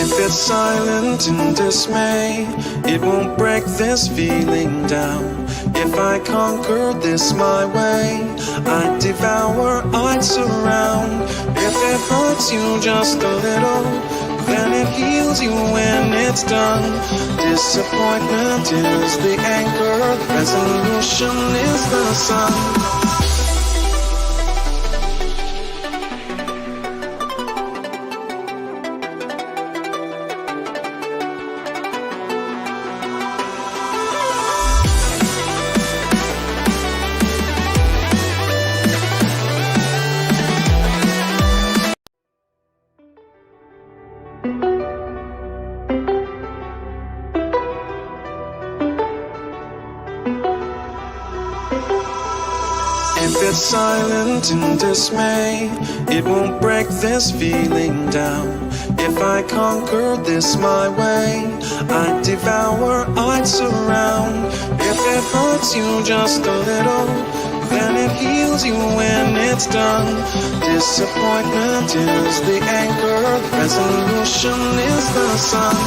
If it's silent in dismay, it won't break this feeling down. If I conquer this my way, I'd devour, I'd surround. If it hurts you just a little, then it heals you when it's done. Disappointment is the anchor, resolution is the sun. If it's silent in dismay, it won't break this feeling down. If I conquer this my way, I'd devour, I'd surround. If it hurts you just a little, then it heals you when it's done. Disappointment is the anchor, resolution is the sun.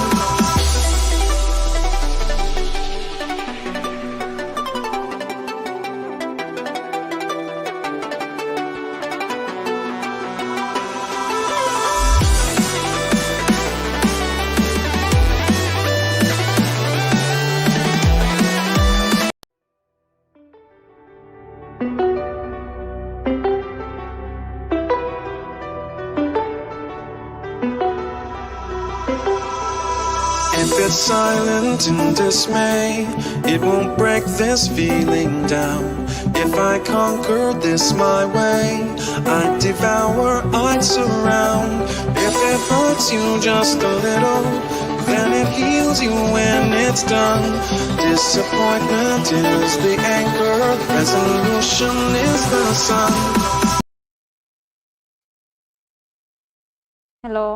If it's silent in dismay, it won't break this feeling down. If I conquer this my way, I'd devour, I'd surround. If it hurts you just a little, then it heals you when it's done. Disappointment is the anchor, resolution is the sun. Hello.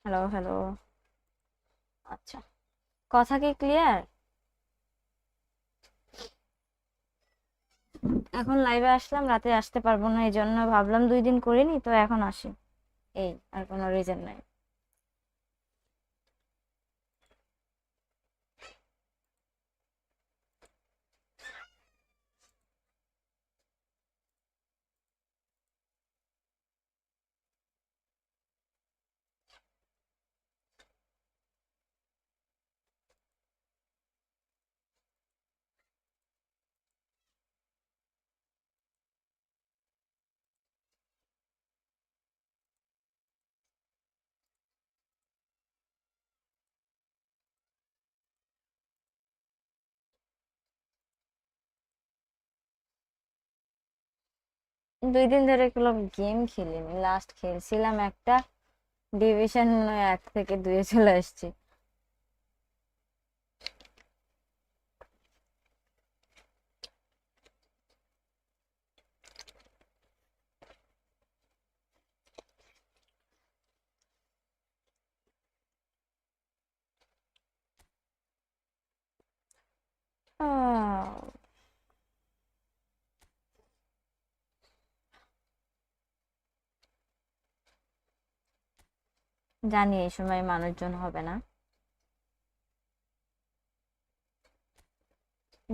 Hello hello আচ্ছা কথা কি clear? এখন লাইভে আসলাম, রাতে আসতে পারবো না, এই জন্য ভাবলাম 2 দিন করিনি, তো এখন আসি, এই আর কোনো রিজন নাই। দুই দিন ধরে কোনো গেম খেলিনি, লাস্ট খেলছিলাম একটা, ডিভিশন 1 থেকে 2 চলে আসছি। জানি এই সময় মানুষজন হবে না,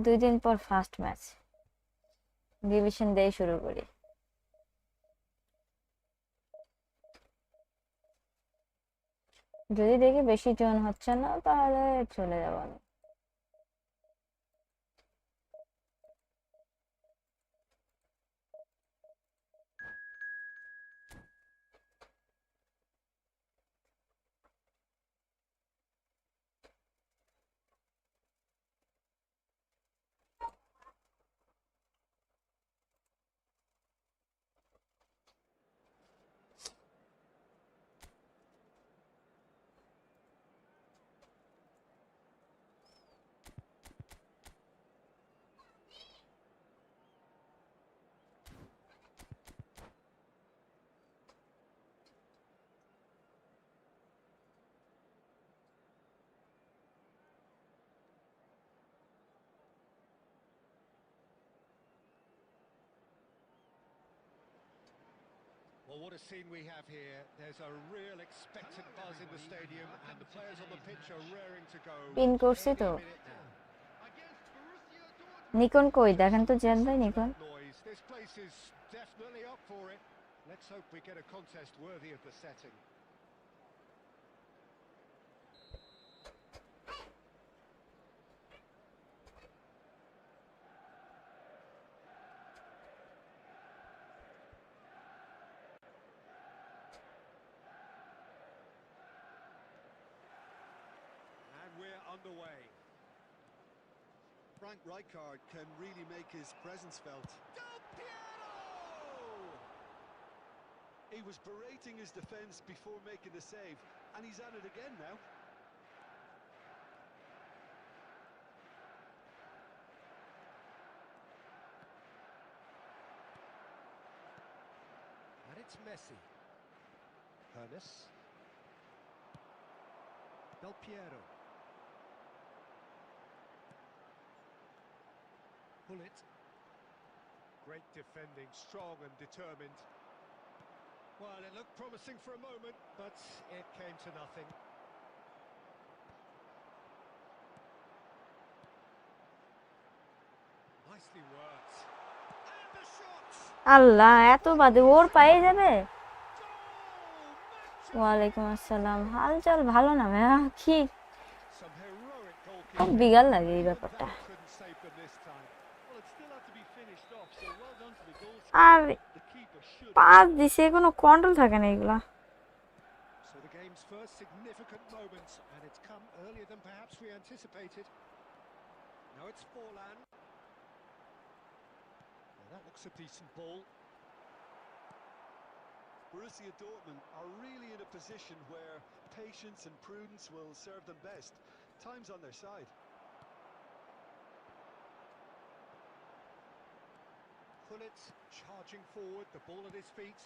2 দিন পর ফার্স্ট ম্যাচ, ডিভিশন দিয়ে শুরু করি। যদি দেখি বেশি জন হচ্ছে না তাহলে চলে যাবো আমি। Well, what a scene we have here. There's a real expectant buzz in the stadium, and the players on the pitch are raring to go. Pin করছি Any তো minute now. নিকন কই দেখেন তো জিয়াদ ভাই Nikon Noise. This place is definitely up for it. Let's hope we get a contest worthy of the setting. And we're underway. Frank Rijkaard can really make his presence felt. Del Piero! He was berating his defence before making the save, and he's at it again now. And it's Messi. Hernes. Del Piero. Pull it. Great defending, strong and determined. Well, it looked promising for a moment, but it came to nothing. Nicely worked. And the shot! আল্লাহ এত বাদে ওর পায়ে যাবে Goal! ওয়ালাইকুম আসসালাম হালচাল ভালো না ভাইয়া কি Some heroic খুব goalkeeping. বিগাল লাগে এই ব্যাপারটা That couldn't save them this time. Well, it still had to be finished off, so well done to the goal আর The keeper should. পাস দিছে কোনো কন্ট্রোল থাকে না এগুলা So the game's first significant moment, and it's come earlier than perhaps we anticipated. Now it's Forlan. Well, that looks a decent ball. Borussia Dortmund are really in a position where patience and prudence will serve them best. Time's on their side. Pullet charging forward, the ball at his feet.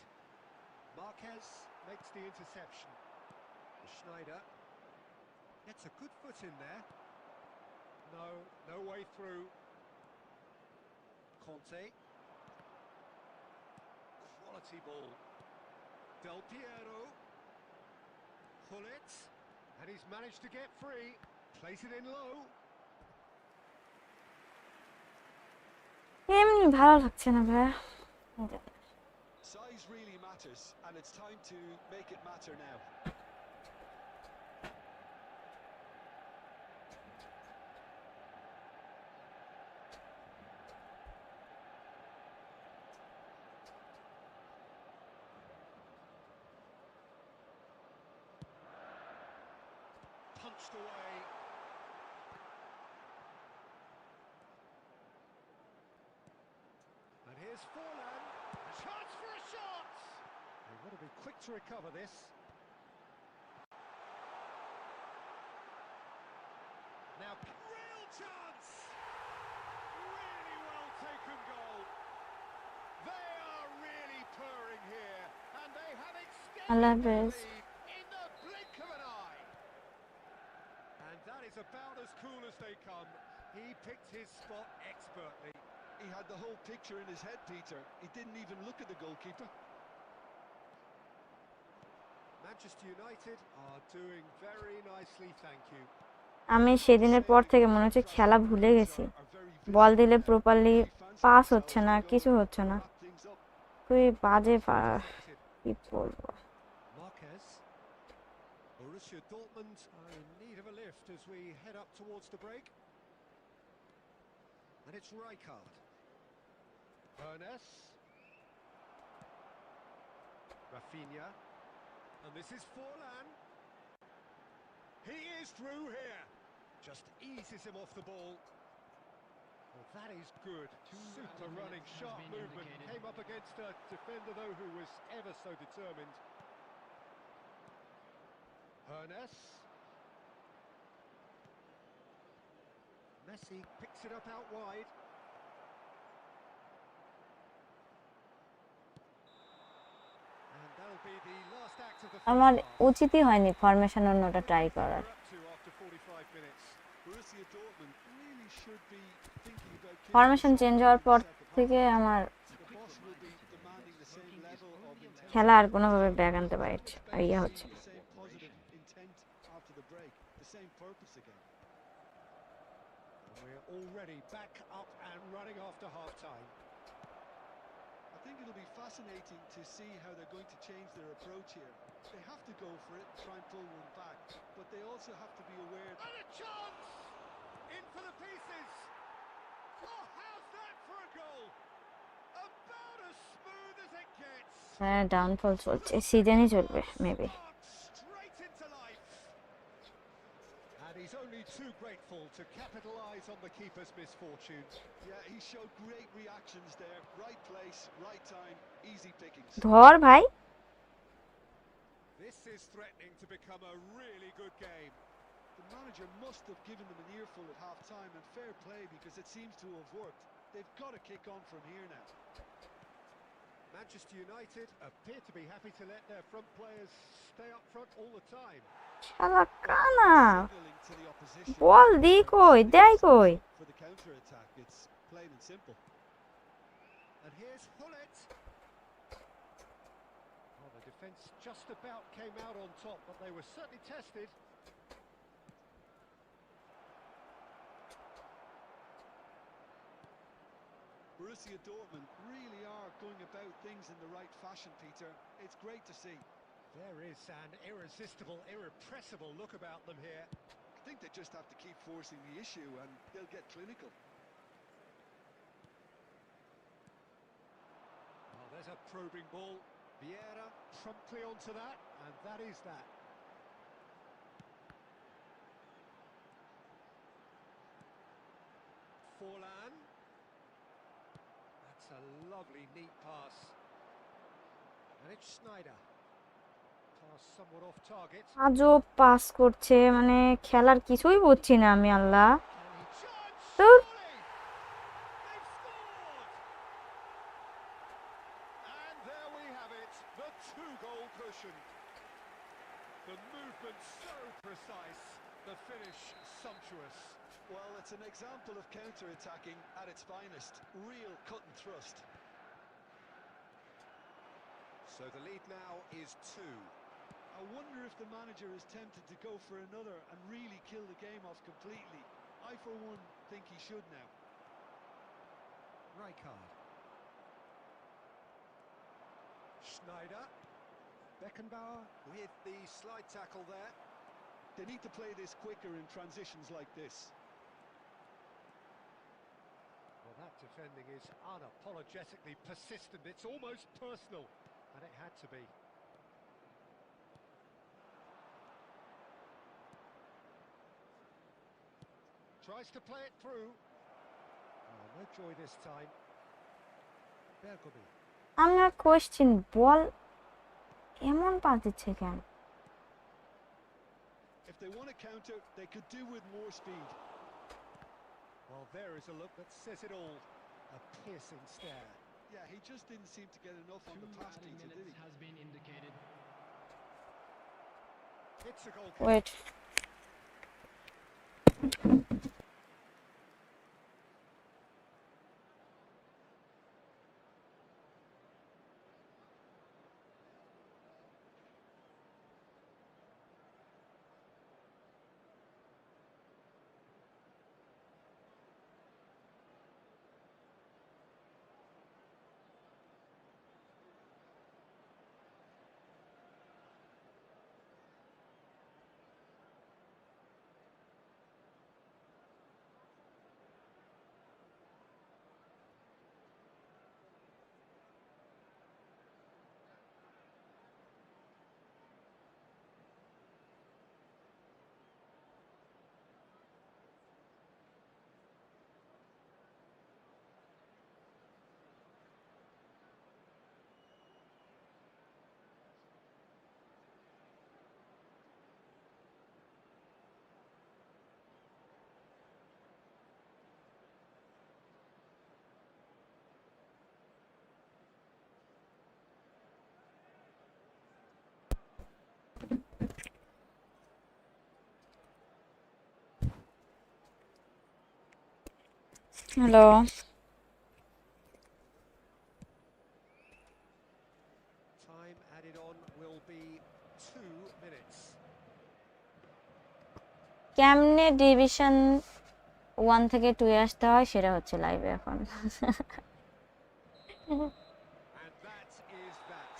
Marquez makes the interception. Schneider gets a good foot in there. No way through. Conte. Quality ball. Del Piero. Pullet. And he's managed to get free. Place it in low. এমনি ভালো লাগছে না ভাইয়া Size really matters, and it's time to make it matter now. Punched away. And here's Forlan. Chance for a shot! They've got to be quick to recover this. Now, real chance! Really well taken goal. They are really purring here, and they have Allah extended their হাফেজ lead in the blink of an eye. And that is about as cool as they come. He picked his spot expertly. He had the whole picture in his head, Peter. He didn't even look at the goalkeeper. Manchester United are doing very nicely, thank you. আমি সেদিনের পর থেকে মনে হচ্ছে খেলা ভুলে গেছি বল দিলে প্রপারলি পাস হচ্ছে না কিছু হচ্ছে না খুবই বাজে কি বলবো Marquez. Borussia Dortmund are in need of a lift as we head up towards the break. And it's Rijkaard. Hernes. Rafinha. And this is Forlan. He is through here. Just eases him off the ball. Well, that is good. Super running, sharp movement. Came up against a defender, though, who was ever so determined. Hernes. Messi picks it up out wide. And that'll be the last act of the first আমার half. উচিতই হয়নি formation অন্যটা try করার Up to after 45 minutes. Borussia Dortmund really should be thinking about formation change হওয়ার পর থেকে আমার the boss will be demanding the same level of intensity খেলা আর কোনোভাবে ব্যাক আনতে পারছে ইয়া হচ্ছে The same positive intent after the break, the same purpose again. And we're already back up and running after half-time. I think it'll be fascinating to see how they're going to change their approach here. They have to go for it and try and pull one back, but they also have to be aware. And a chance! In for the pieces! Oh, how's that for a goal? About as smooth as it gets. হ্যাঁ downfall চলছে সিজনই চলবে maybe Straight into life. And he's only too grateful to capitalise on the keeper's misfortune. Yeah, he showed great reactions there. Right place, right time, easy pickings. ধর ভাই This is threatening to become a really good game. The manager must have given them an earful at half-time, and fair play because it seems to have worked. They've got to kick on from here now. Manchester United appear to be happy to let their front players stay up front all the time. শালা কানা Signaling to the opposition. বল দি কই দেয় কই For the counter-attack, it's plain and simple. And here's Hullet. Well, the defence just about came out on top, but they were certainly tested. Borussia Dortmund really are going about things in the right fashion, Peter. It's great to see. There is an irresistible, irrepressible look about them here. I think they just have to keep forcing the issue and they'll get clinical. Oh, there's a probing ball. Vieira promptly onto that, and that is that. Forlan. That's a lovely, neat pass. And it's Schneider. Pass somewhat off target. আজব pass করছে মানে খেলার কিছুই বুঝছি না আমি আল্লাহ Can he charge? ধুর। Surely! They've scored! And there we have it, the two-goal cushion. The movement so precise, the finish sumptuous. Well, it's an example of counter-attacking at its finest. Real cut and thrust. So the lead now is 2. I wonder if the manager is tempted to go for another and really kill the game off completely. I, for one, think he should now. Rijkaard. Schneider. Beckenbauer with the slide tackle there. They need to play this quicker in transitions like this. Well, that defending is unapologetically persistent. It's almost personal, and it had to be. Tries to play it through. Oh, no joy this time. Bergomi. আমার question বল এমন pass দিচ্ছে কেন If they want to counter, they could do with more speed. Well, there is a look that says it all. A piercing stare. Yeah, he just didn't seem to get enough on the pass, Peter, did he? has been indicated. It's a goal. Wait hello Time কেমনে division 1 থেকে 2 এ আসতে হয় সেটা হচ্ছে লাইভে এখন। And that is that.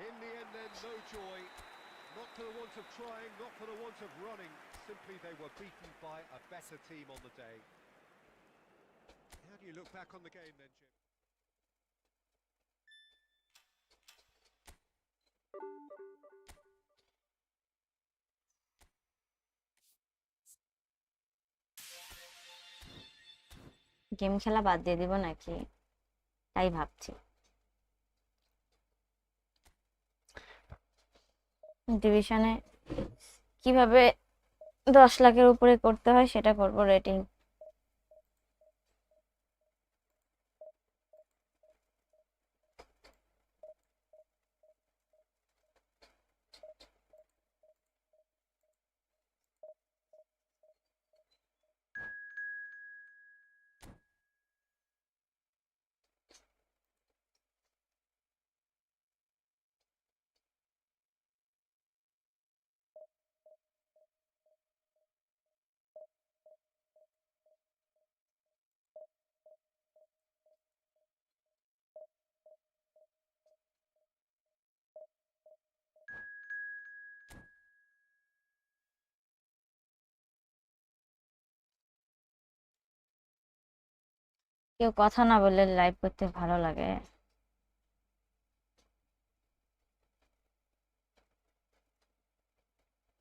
In the end then, no joy. Not for the want of trying, not for the want of running. Simply they were beaten by a better team on the day. How do you look back on the game then, Jim? Game খেলা বাদ দিয়ে দিব নাকি তাই ভাবছি। ডিভিশনে কিভাবে 10 লাখের উপরে করতে হয় সেটা করব, রেটিং। কেউ কথা না বললে লাইভ করতে ভালো লাগে।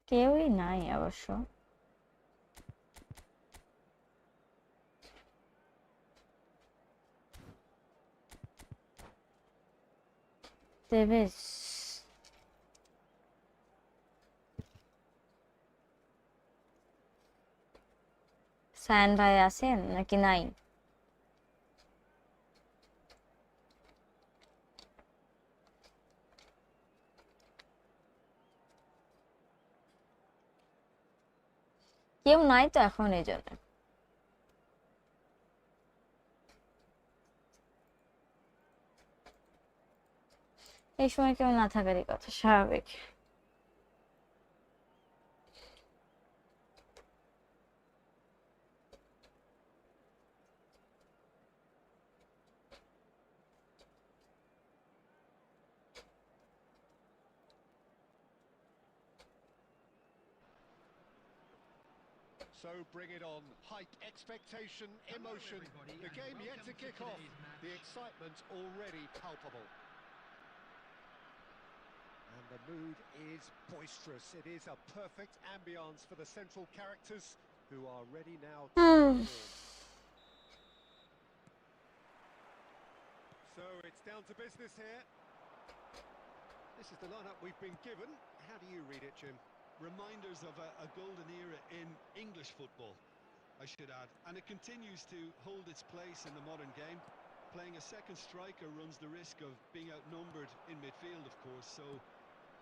কেউই নাই অবশ্য। তেভেজ সায়ন ভাই আছেন নাকি নাই? কেউ নাই তো এখন, এই জন্য। এই সময় কেউ না থাকারই কথা, স্বাভাবিক। So bring it on. Hype, expectation, emotion. The game yet to kick off. The excitement already palpable. And the mood is boisterous. It is a perfect ambience for the central characters who are ready now to perform. So it's down to business here. This is the lineup we've been given. How do you read it, Jim? Reminders of a golden era in English football, I should add, and it continues to hold its place in the modern game. Playing a second striker runs the risk of being outnumbered in midfield, of course, so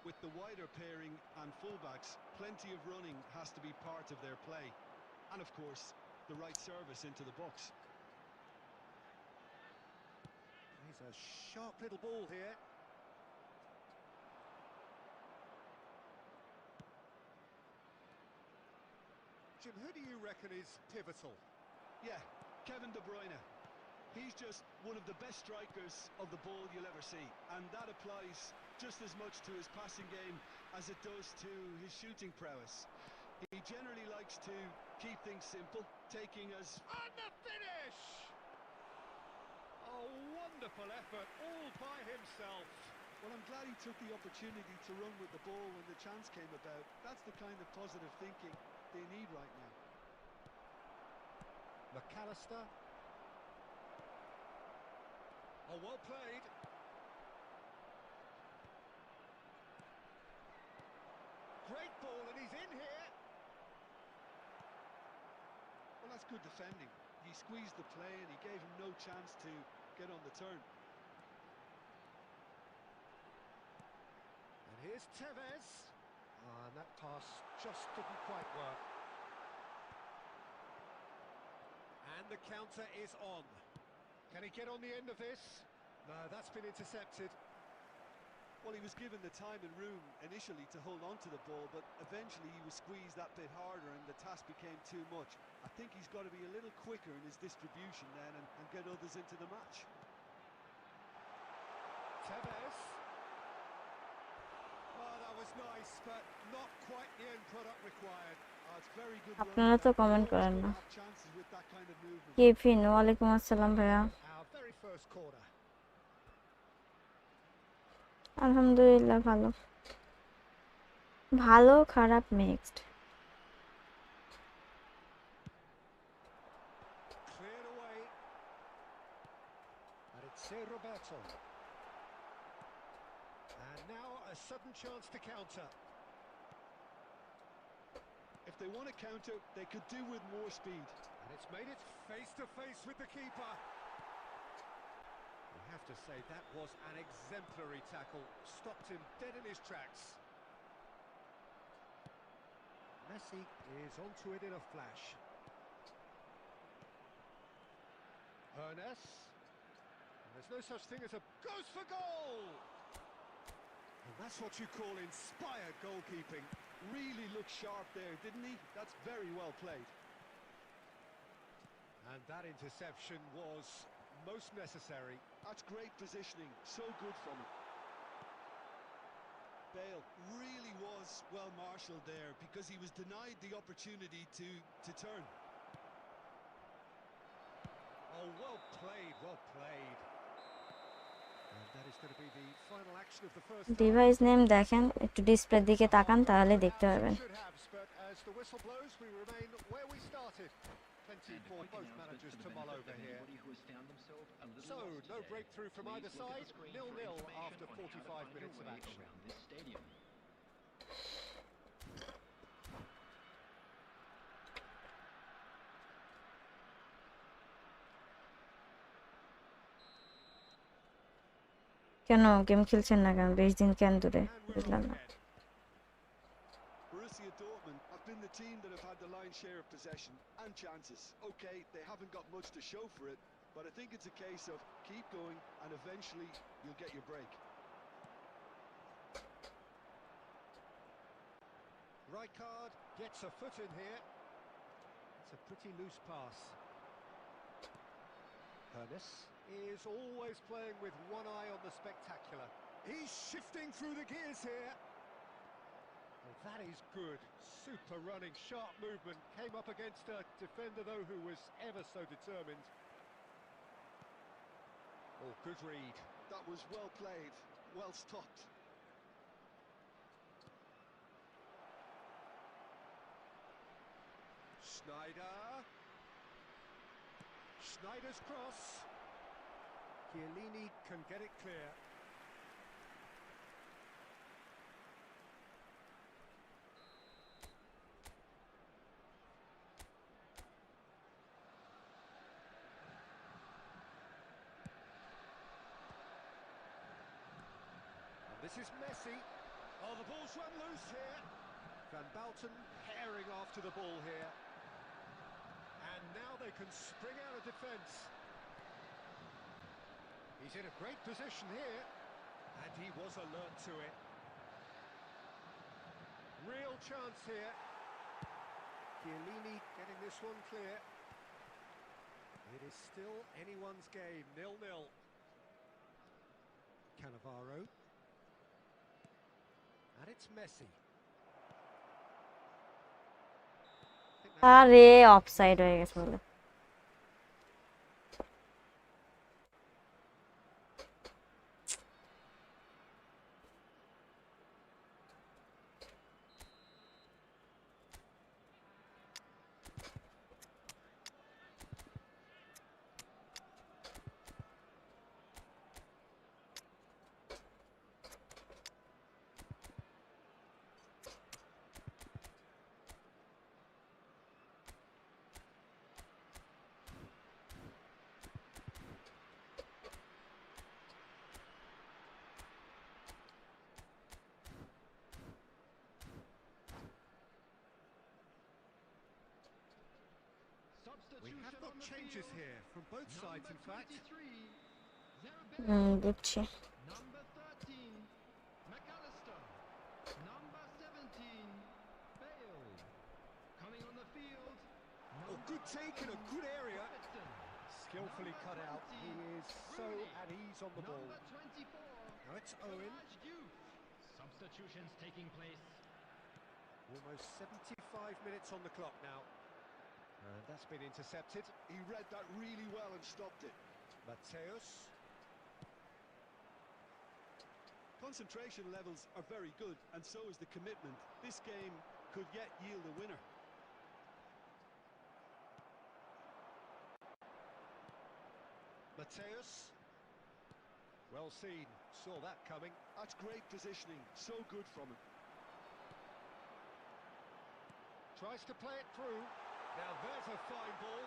with the wider pairing and fullbacks, plenty of running has to be part of their play, and of course the right service into the box. He's a sharp little ball here. Jim, who do you reckon is pivotal? Yeah, Kevin De Bruyne. He's just one of the best strikers of the ball you'll ever see, and that applies just as much to his passing game as it does to his shooting prowess. He generally likes to keep things simple, taking as... And the finish! A wonderful effort all by himself. Well, I'm glad he took the opportunity to run with the ball when the chance came about. That's the kind of positive thinking they need right now. McAllister. Oh, well played. Great ball, and he's in here. Well, that's good defending. He squeezed the play and he gave him no chance to get on the turn. And here's Tevez. And that pass just didn't quite work. And the counter is on. Can he get on the end of this? No, that's been intercepted. Well, he was given the time and room initially to hold on to the ball, but eventually he was squeezed that bit harder and the task became too much. I think he's got to be a little quicker in his distribution then and get others into the match. Tevez. Oh, that was nice, but not quite the end product required. Oh, it's very good আপনারা তো comment করেন না। chances with that kind of movement. Caffeine, ওয়ালাইকুম আসসালাম ভাইয়া। Our very first corner. আলহামদুলিল্লাহ ভালো, ভালো খারাপ mixed. Cleared away. And it's Roberto. And now a sudden chance to counter. If they want to counter, they could do with more speed. And it's made it face to face with the keeper. We have to say that was an exemplary tackle. Stopped him dead in his tracks. Messi is onto it in a flash. Ernest. And there's no such thing as a goes for goal. And that's what you call inspired goalkeeping. Really looked sharp there, didn't he? That's very well played. And that interception was most necessary. That's great positioning, so good from him. Bale really was well marshalled there because he was denied the opportunity to turn. Oh, well played, well played. And that is going to be the final action of the first half. Device name দেখেন, একটু ডিসপ্লের দিকে তাকান তাহলে দেখতে পারবেন। Should have, but as the whistle blows, we remain where we started. Plenty for both managers to mull over here. So, no breakthrough from either side. 0-0 after 45 minutes of action. কেন game খেলছেন না কেন? 20 দিন কেন দূরে? বুঝলাম না। Borussia Dortmund have been the team that have had the lion's share of possession and chances. Okay, they haven't got much to show for it, but I think it's a case of keep going and eventually you'll get your break. Rijkaard gets a foot in here. It's a pretty loose pass. Ernest is always playing with one eye on the spectacular. He's shifting through the gears here. Well, that is good. Super running, sharp movement. Came up against a defender, though, who was ever so determined. Oh, good read. That was well played, well stopped. Schneider's cross. Chiellini can get it clear. And this is Messi. Oh, the ball's run loose here. Van Bouten herring after the ball here. And now they can spring out of defence. He's in a great position here, and he was alert to it. Real chance here. Chiellini getting this one clear. It is still anyone's game, 0-0. Cannavaro. And it's Messi. আরে offside হয়ে গেছে বলে। We have got changes here from both sides, in fact. বুঝছি। good take in a good area. Skillfully cut out. He is so at ease on the ball. Now it's Owen. Substitutions taking place. Almost 75 minutes on the clock now. And that's been intercepted. He read that really well and stopped it. Mateus. Concentration levels are very good, and so is the commitment. This game could yet yield a winner. Mateus. Well seen. Saw that coming. That's great positioning. So good from him. Tries to play it through. Now there's a fine ball.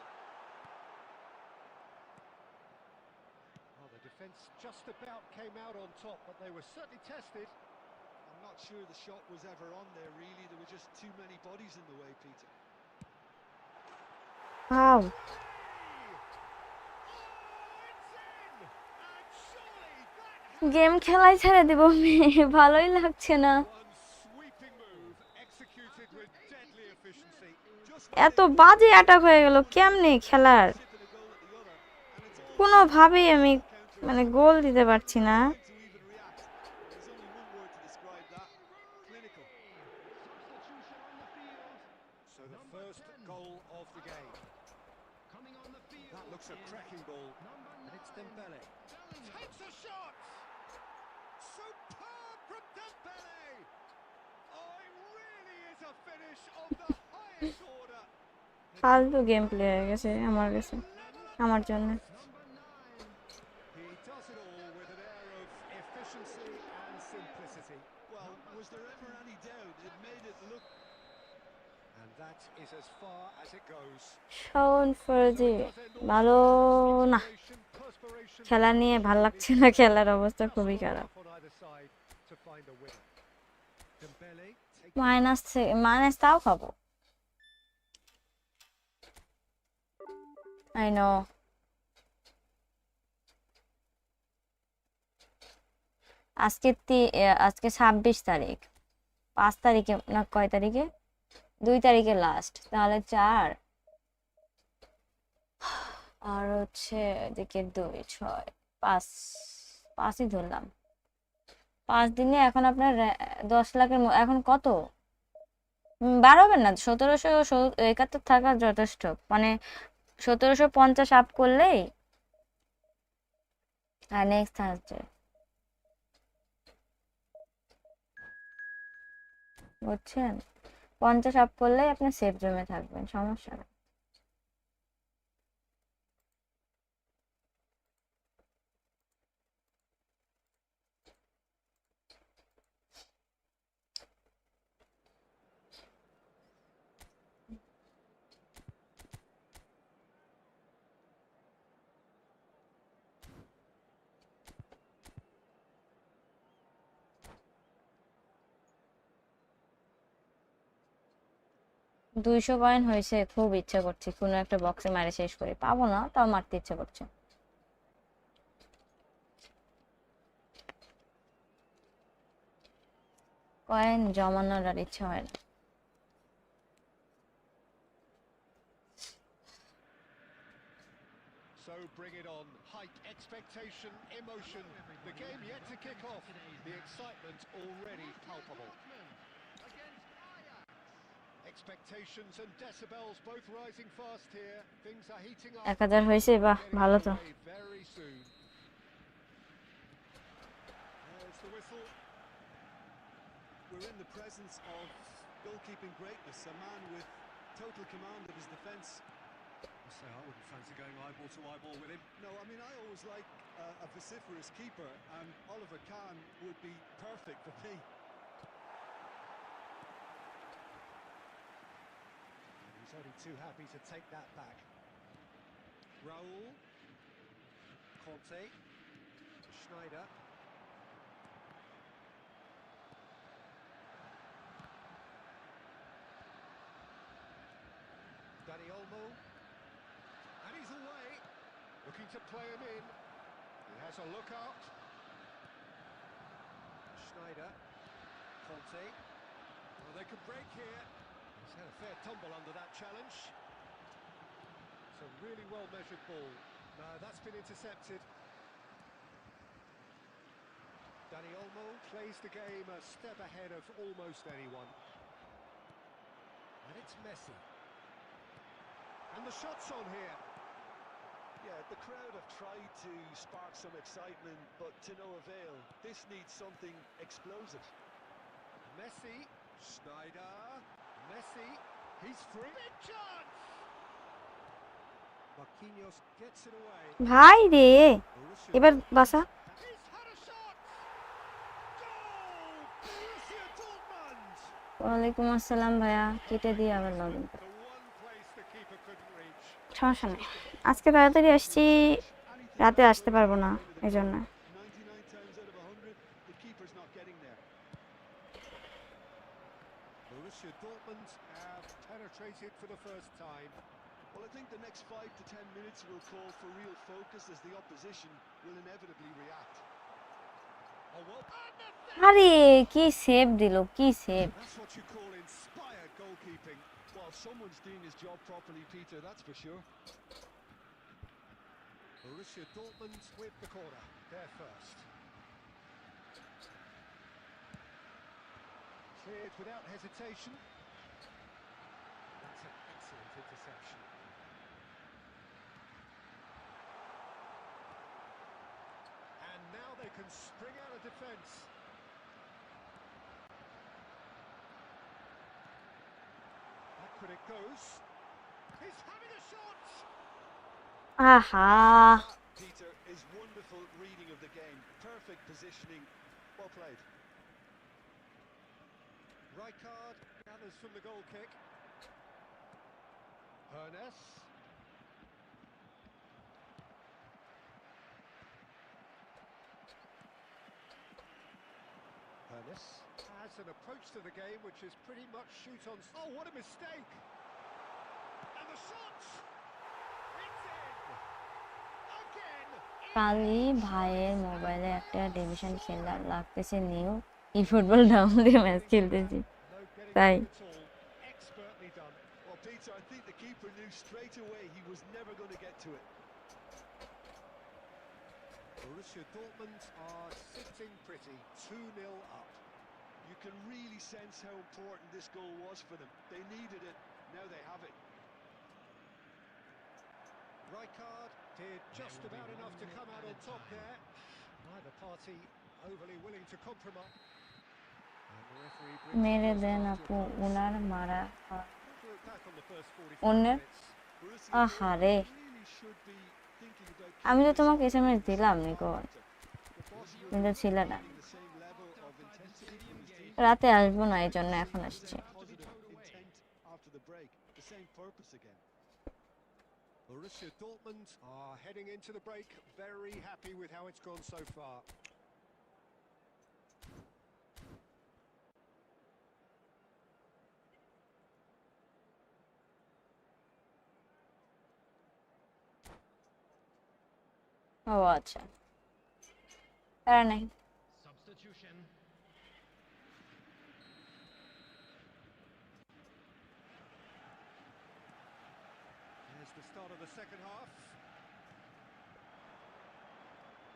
Well, the defence just about came out on top, but they were certainly tested. I'm not sure the shot was ever on there, really. There were just too many bodies in the way, Peter. Wow. Game খেলাই ছেড়ে দিব আমি, ভালোই লাগছে না। এত বাজে attack হয়ে গেল কেমনে খেলার, কোনোভাবেই আমি মানে গোল দিতে পারছি না। So the first goal of the game. That looks a cracking ball. And it's Dembele. Takes a shot! Superb from Dembele! Oh, it really is a finish of the highest order. ফালতু game play হয়ে গেছে আমার কাছে, আমার জন্য। He does it all with an air of efficiency and simplicity. Well, was there ever any doubt? It made it look... And that is as far as it goes. Shaon ফরজি ভালো না, খেলা নিয়ে ভাল লাগছে না, খেলার অবস্থা খুবই খারাপ। মাইনাস তাও খাবো। I know. আজকে 26 তারিখ, 5 তারিখে না কয় তারিখে, 2 তারিখে লাস্ট, তাহলে 4 আর হচ্ছে এদিকে 2 6 5ই ধরলাম। 5 দিনে এখন আপনার 10 লাখের এখন কত বাড়াবেন না, 1771 থাকা যথেষ্ট, মানে 1750 আপ করলেই। আর নেক্সট থার্সডে বুঝছেন, 50 আপ করলেই আপনি সেফ জোনে থাকবেন, সমস্যা নেই। $200 পয়েন্ট হয়েছে, খুব ইচ্ছা করছে কোনো একটা বক্সে মারে শেষ করে, পাবো না তাও মারতে ইচ্ছা করছে। কয়েন জমানোর আর ইচ্ছা হয় না। So bring it on. Height, expectation, emotion. The game yet to kick off. The excitement already palpable. Expectations and decibels both rising fast here. Things are heating up. 1000 হয়েছে, বাহ ভালো তো। Very soon. There's the whistle. We're in the presence of goalkeeping greatness, a man with total command of his defence. I wouldn't fancy going eyeball to eyeball with him. No, I mean, I always like a vociferous keeper, and Oliver Kahn would be perfect for me. He's only too happy to take that back. Raul. Conte. Schneider. Dani Olmo. And he's away. Looking to play him in. He has a look out. Schneider. Conte. Well, they could break here. He's had a fair tumble under that challenge. It's a really well-measured ball. No, that's been intercepted. Dani Olmo plays the game a step ahead of almost anyone. And it's Messi. And the shot's on here. Yeah, the crowd have tried to spark some excitement, but to no avail. This needs something explosive. Messi, Schneider, Messi, he's free. Big chance! Marquinhos gets it away. ভাই রে Borussia এবার বাসা He's had a shot! Goal! Borussia Dortmund! ওয়ালাইকুম আসসালাম ভাইয়া কেটে দিয়ে আবার log in The one place the keeper couldn't reach. সমস্যা নেই আজকে তাড়াতাড়ি আসছি রাতে আসতে পারবো না এই জন্য 99 times out of 100, the keeper's not getting there. Borussia Dortmund have penetrated for the first time. Well, I think the next 5 to 10 minutes will call for real focus as the opposition will inevitably react. Oh, well, আরে কি save দিল কি save That's what you call inspired goalkeeping. Well, someone's doing his job properly, Peter, that's for sure. Borussia Dortmund with the corner. They're first. Cleared without hesitation. That's an excellent interception. And now they can spring out of defence. Back when it goes. He's having a shot! আহা Peter is wonderful reading of the game. Perfect positioning. Well played. Rijkaard gathers from the goal kick. Hernes. Hernes has an approach to the game which is pretty much shoot on... Oh, what a mistake! And the shot! It's in! Again! কালই ভাইয়ের মোবাইলে একটা division খেলা লাগতেছে new ই football down দিয়ে match খেলতেছি No getting তাই it at all. Expertly done. Well, Peter, I think the keeper knew straight away he was never going to get to it. Borussia Dortmund are sitting pretty, 2-0 up. You can really sense how important this goal was for them. They needed it, now they have it. Rijkaard did just about enough to come out on top there. Neither party overly willing to compromise. And the referee brings মেরে the then first আপু half to a close. ওনার মারা We'll look back on the first 45 অন্যের minutes. Borussia আহারে Dortmund really should be thinking about আমি তো keeping তোমাকে this SMS game দিলাম far নিকো better. The boss কিন্তু ছিল না getting the same level of intensity from his team. রাতে আসবো না এই জন্য এখন আসছি Positive intent after the break. The same purpose again. Borussia Dortmund are heading into the break very happy with how it's gone so far. ও আচ্ছা আর নাই Substitution. There's the start of the second half.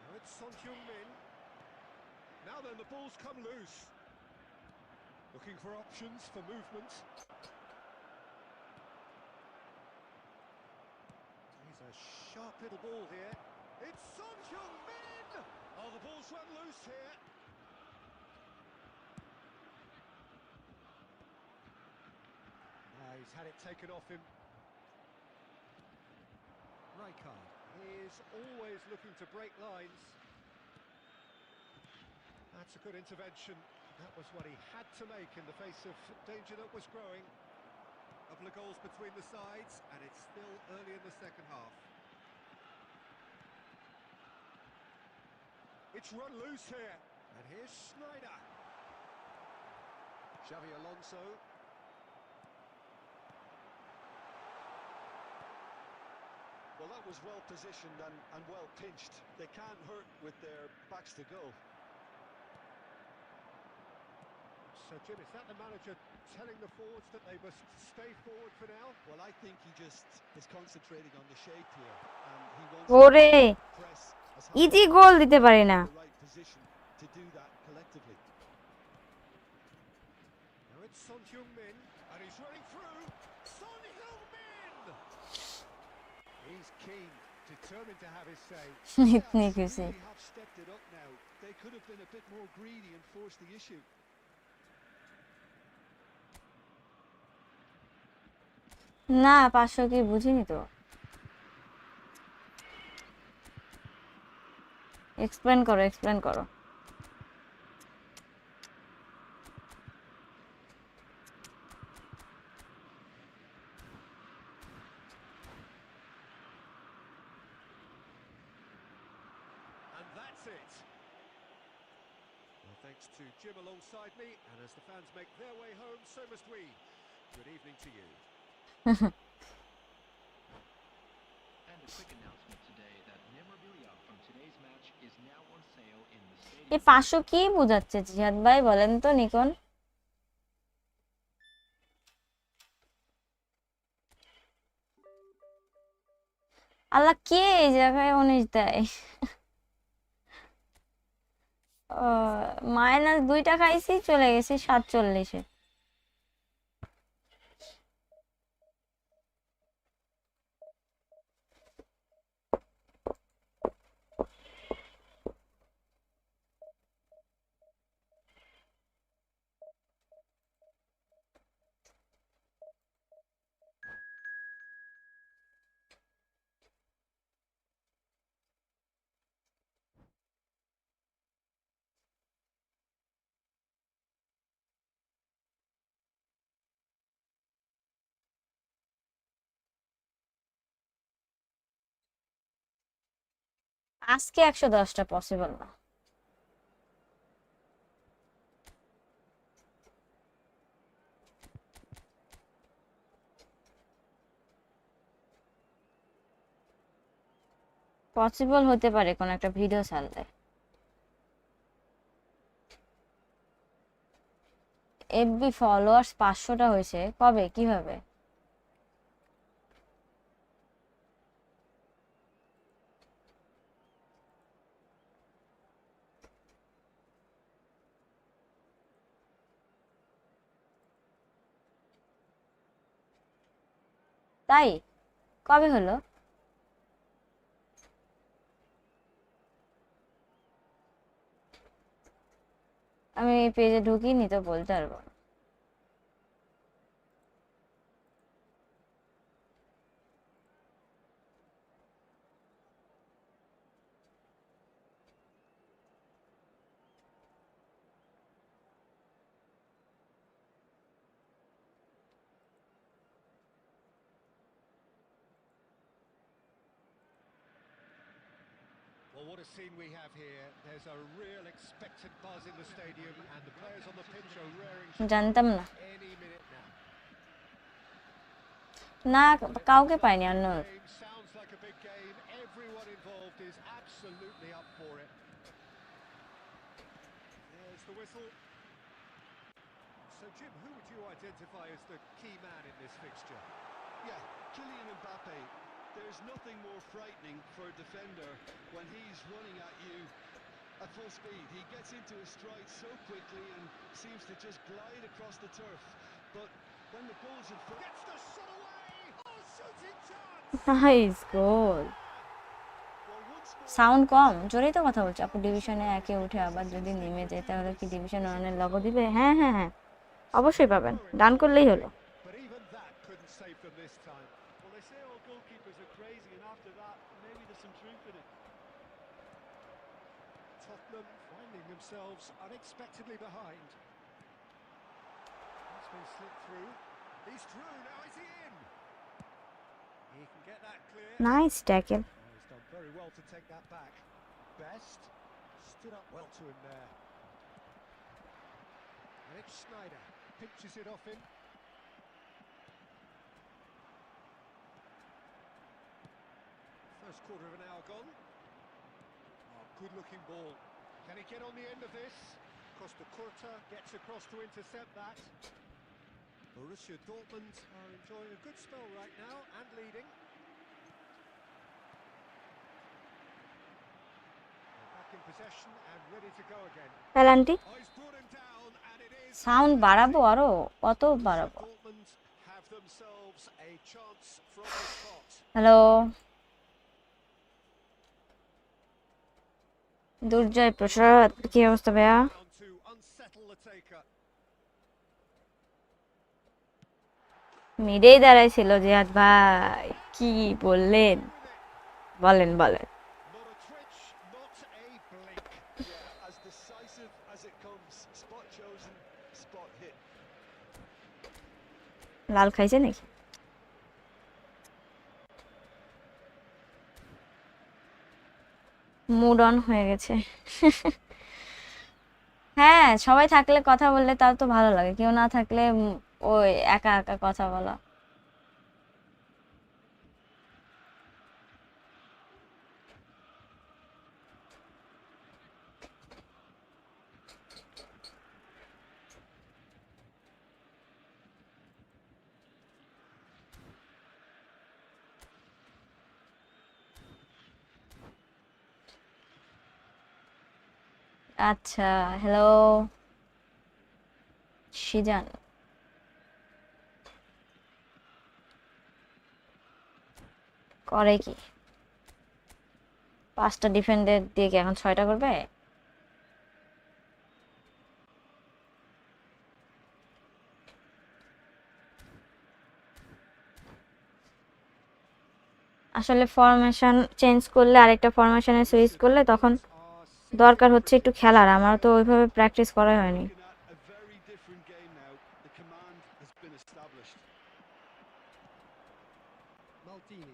Now it's Son Heung-min. Now then, the ball's come loose. Looking for options for movement. He's a sharp little ball here. It's Son Heung-min! Oh, the ball's run loose here. He's had it taken off him. Rijkaard is always looking to break lines. That's a good intervention. That was what he had to make in the face of danger that was growing. A couple of goals between the sides, and it's still early in the second half. It's run loose here. And here's Schneider. Xavi Alonso. Well, that was well positioned and well pinched. They can't hurt with their backs to goal. So, Jim, is that the manager telling the forwards that they must stay forward for now. Well, I think he just is concentrating on the shape here, and he wants ওরে to press as hard easy as গোল দিতে পারি না। the right position to do that collectively. Now it's Son Heung-min, and he's running through. Son Heung-min! He's keen, determined to have his say. ইতনি খুশি। Really have stepped it up now. They could have been a bit more greedy and forced the issue. না 500 কি বুঝিনি তো। Explain করো। And that's it. Well, thanks to Jim alongside me, and as the fans make their way home, so must we. Good evening to you. And a quick announcement today that memorabilia from today's match is now on sale in the stadium. এই 500 কি বোঝাচ্ছে জিহাদ ভাই বলেন তো Nikon? আল্লাহ কে এই জায়গায় 19 দেয়? -2 টাকা খাইছি চলে গেছি 47-এ। আজকে 110টা পসিবল না। পসিবল হতে পারে কোন একটা ভিডিও ছাড়লে। এফবি ফলোয়ার্স 500টা হয়েছে কবে কিভাবে? তাই কবে হলো? আমি এই পেজে ঢুকিনি তো বলতে পারবো না। Well, what a scene we have here. There's a real expectant buzz in the stadium, and the players on the pitch are raring to জানতাম না। any minute now. না কাউকে পাইনি অন্য। Game sounds like a big game. Everyone involved is absolutely up for it. There's the whistle. So, Jim, who would you identify as the key man in this fixture? Yeah, Kylian Mbappe. There's nothing more frightening for a defender when he's running at you at full speed. He gets into his stride so quickly and seems to just glide across the turf. But when the goal's in front... Gets the shot away! Oh, shooting chance! Nice goal. Sound কম জোরেই তো কথা বলছি। আপু ডিভিশনে একে উঠে আবার যদি নেমে যায় তাহলে কি ডিভিশন 1 এর লগো দিবে? হ্যাঁ হ্যাঁ হ্যাঁ অবশ্যই পাবেন, ডান করলেই হলো। But even that couldn't save them this time. Well, they say all goalkeepers are crazy, and after that, maybe there's some truth in it. Tottenham finding themselves unexpectedly behind. He's been slipped through. He's through, now is he in? He can get that clear. Nice tackle. Oh, he's done very well to take that back. Best stood up well to him there. And it's Snyder, pinches it off him. First quarter of an hour gone. Oh, good-looking ball. Can he get on the end of this? Costa Curta gets across to intercept that. Borussia Dortmund are enjoying a good spell right now and leading. They're back in possession and ready to go again. Penalty Oh, he's brought him down and it is. Sound বাড়াবো আরো কত বাড়াবো Dortmund have themselves a chance from the spot. Hello Durjoy Prasad কি অবস্থা ভাইয়া Down to unsettle the taker. মিডেই দাঁড়াইছিল জিহাদ ভাই কি বললেন বলেন বলেন Not a twitch, not a blink. Yeah, as decisive as it comes. Spot chosen, spot hit. লাল খাইছে নাকি মুড অন হয়ে গেছে হ্যাঁ সবাই থাকলে কথা বললে তাও তো ভালো লাগে কেউ না থাকলে ওই একা একা কথা বলা আচ্ছা হ্যালো সিজান করে কি 5টা ডিফেন্ডার দিয়ে কি এখন 6টা করবে আসলে ফরমেশন চেঞ্জ করলে আরেকটা ফরমেশনে সুইচ করলে তখন দরকার হচ্ছে একটু খেলার আমার তো ওইভাবে প্র্যাকটিস করা হয়নি Looking at a very different game now. The command has been established. Maldini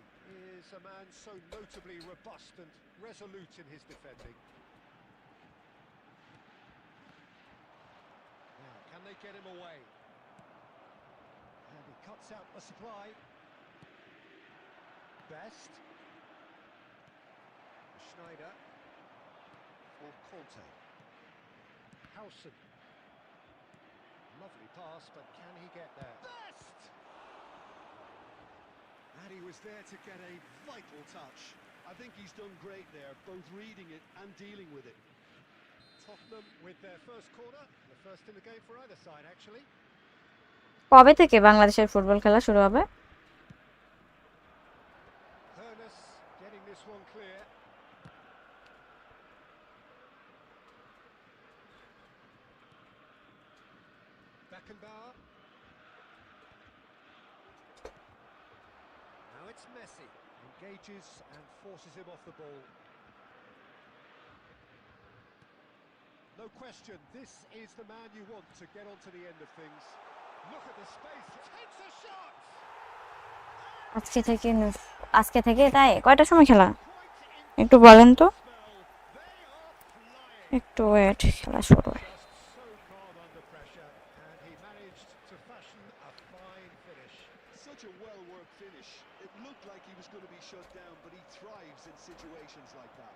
is a man so notably robust and resolute in his defending. Now, can they get him away? And he cuts out the supply. Best. Schneider. For Conte. Howson. Lovely pass, but can he get there? Best! And he was there to get a vital touch. I think he's done great there, both reading it and dealing with it. Tottenham with their first corner. The first in the game for either side, actually. কবে থেকে বাংলাদেশের football খেলা শুরু হবে Hernus getting this one clear. Beckenbauer. Now it's Messi. Engages and forces him off the ball. No question, this is the man you want to get onto the end of things. Look at the space. Takes a shot. আজকে থেকে তাই কয়টার সময় খেলা একটু বলেন তো একটু ওয়েট খেলা শুরু হয় Just so calm under pressure, and he managed to fashion a fine finish. Such a well-worked finish. It looked like he was going to be shut down, but he thrives in situations like that.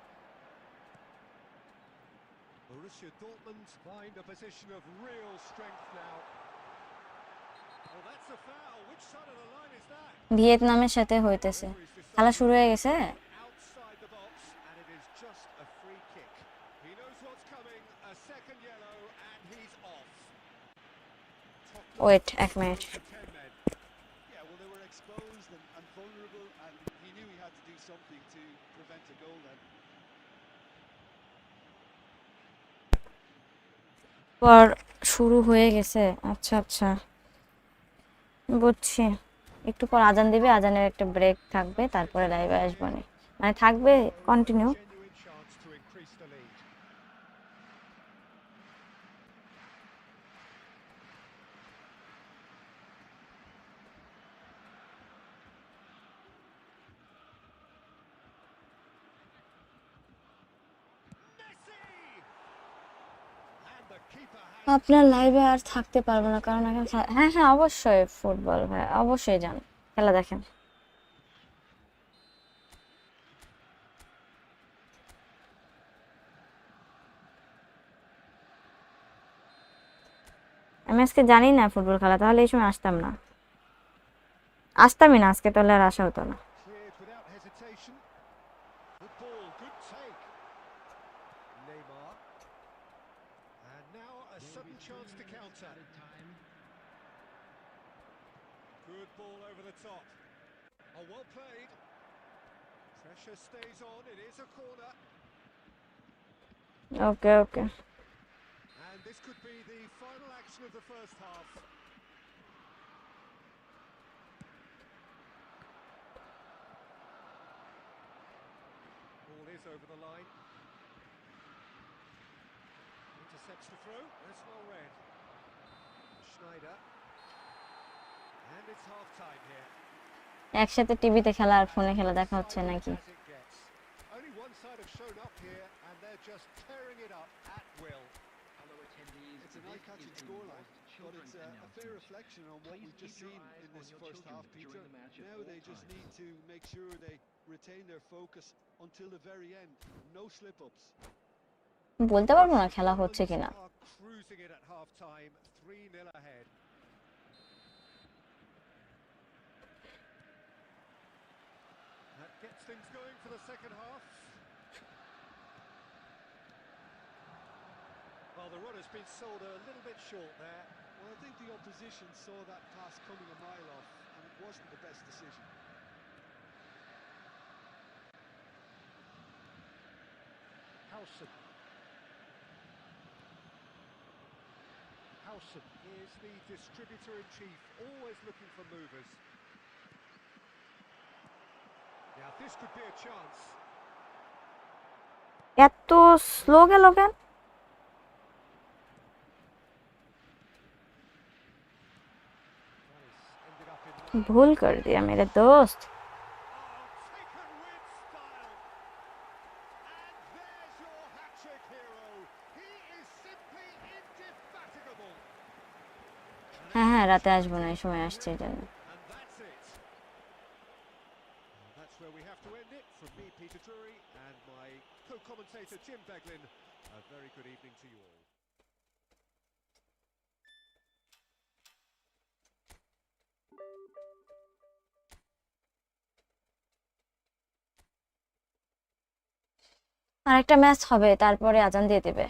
Borussia Dortmund find a position of real strength now. Oh, that's a foul. Which side of the line is that? ভিয়েতনামের সাথে হইতেছে খেলা শুরু হয়ে গেছে Outside the box, and it is just a free kick. He knows what's coming. A second yellow, and he's off. Wait 1 minute 10 men. Yeah, well, they were exposed and vulnerable, and he knew he had to do something to prevent a goal then. পর শুরু হয়ে গেছে আচ্ছা আচ্ছা বুঝছি একটু পর আজান দিবে আজানের একটা ব্রেক থাকবে তারপরে লাইভে আসবো না মানে থাকবে continue Genuine chance to increase the lead. আপনার লাইভে আর থাকতে পারবো না কারণ এখন হ্যাঁ হ্যাঁ অবশ্যই ফুটবল ভাই অবশ্যই যান খেলা দেখেন আমি আজকে জানি না ফুটবল খেলা, তাহলে এই সময় আসতামই না আজকে, তাহলে আর আসা হতো না। Cleared without hesitation. Good ball, good take. Neymar. And now a sudden chance to counter. Good ball over the top. Oh, well played. Pressure stays on. It is a corner. Okay. And this could be the final action of the first half. Ball is over the line. Intercepts the throw. That's well read. Schneider. And it's half time here. একসাথে টিভিতে খেলা আর ফোনে খেলা দেখা হচ্ছে নাকি? As it gets. Only one side have shown up here and they're just tearing it up at will. It's an eye-catching scoreline, but it's a fair reflection on what we've just seen in this first half, Peter. Now they just need to make sure they retain their focus until the very end. No slip-ups. বলতে পারবো না খেলা হচ্ছে কিনা। Are cruising it at half time, 3-0 ahead. That gets things going for the second half. Well, the run has been sold a little bit short there. Well, I think the opposition saw that pass coming a mile off, and it wasn't the best decision. Howson is the distributor-in-chief, always looking for movers. Now, this could be a chance. এত slow গেল কেন? Ended up in ভুল কর দিয়া মেরে দোস্ত। taken with style. And there's your hat-trick hero. He is simply indefatigable. হ্যাঁ, রাতে আসবো না, এই সময় আসছে এই জন্য। And that's it. That's where we have to end it. From me, Peter Drury, and my co-commentator, Jim Beglin. A very good evening to you all. আরেকটা ম্যাচ হবে, তারপরে আজান দিয়ে দেবে।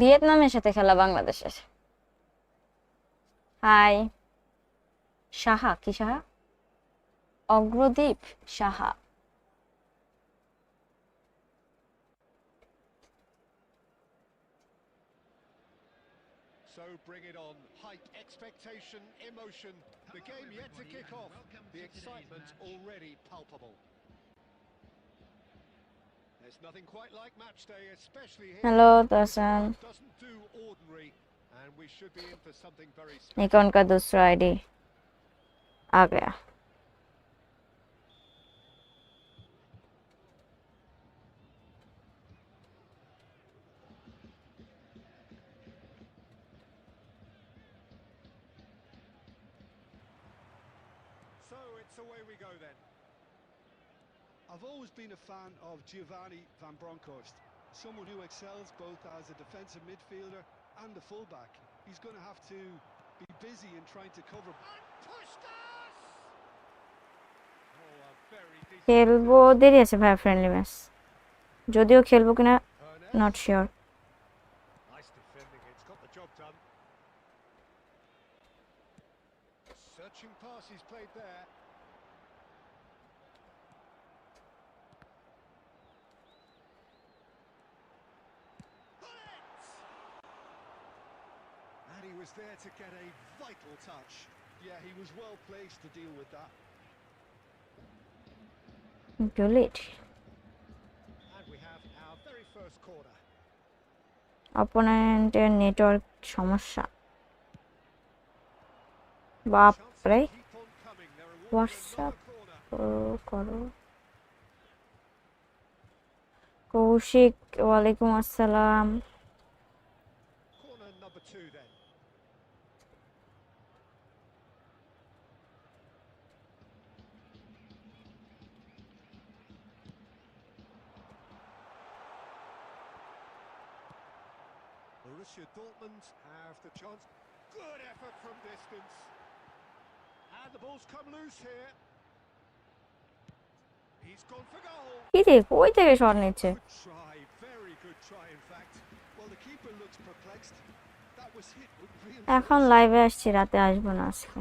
ভিয়েতনামের সাথে খেলা বাংলাদেশের। হাই সাহা, কি Saha? Agradeep Saha. So bring it on. Hype, expectation, emotion. The game yet to kick off. The excitement already palpable. There's nothing quite like match day, especially here. Hello Darshan, Doesn't do ordinary, and we should be in for something very special. Nikon का दूसरा ID आ गया। So it's away we go then. I've always been a fan of Giovanni van Bronckhorst, someone who excels both as a defensive midfielder and a fullback. He's going to have to be busy in trying to cover. And pushed us! Oh, a খেলবো, দেরি আছে ভাই friendly match, যদিও খেলবো কিনা not sure. Nice defending, it's got the job done. Searching pass he's played there. And he was there to get a vital touch. Yeah, he was well placed to deal with that. Bullet. And we have our very first corner. অপোনেন্টের network সমস্যা, Chances বাপরে। keep on coming. They're awarded WhatsApp another corner. করো। কৌশিক, ওয়ালাইকুম আসসালাম। Corner number 2 then. Borussia Dortmund have the chance. Good effort from distance. And the ball's come loose here. He's gone for goal. কি রে, কই থেকে shot নিচ্ছে? Good try, very good try in fact. Well, the keeper looks perplexed. That was hit with real এখন force. লাইভে আসছি, রাতে আসবো না আজকে।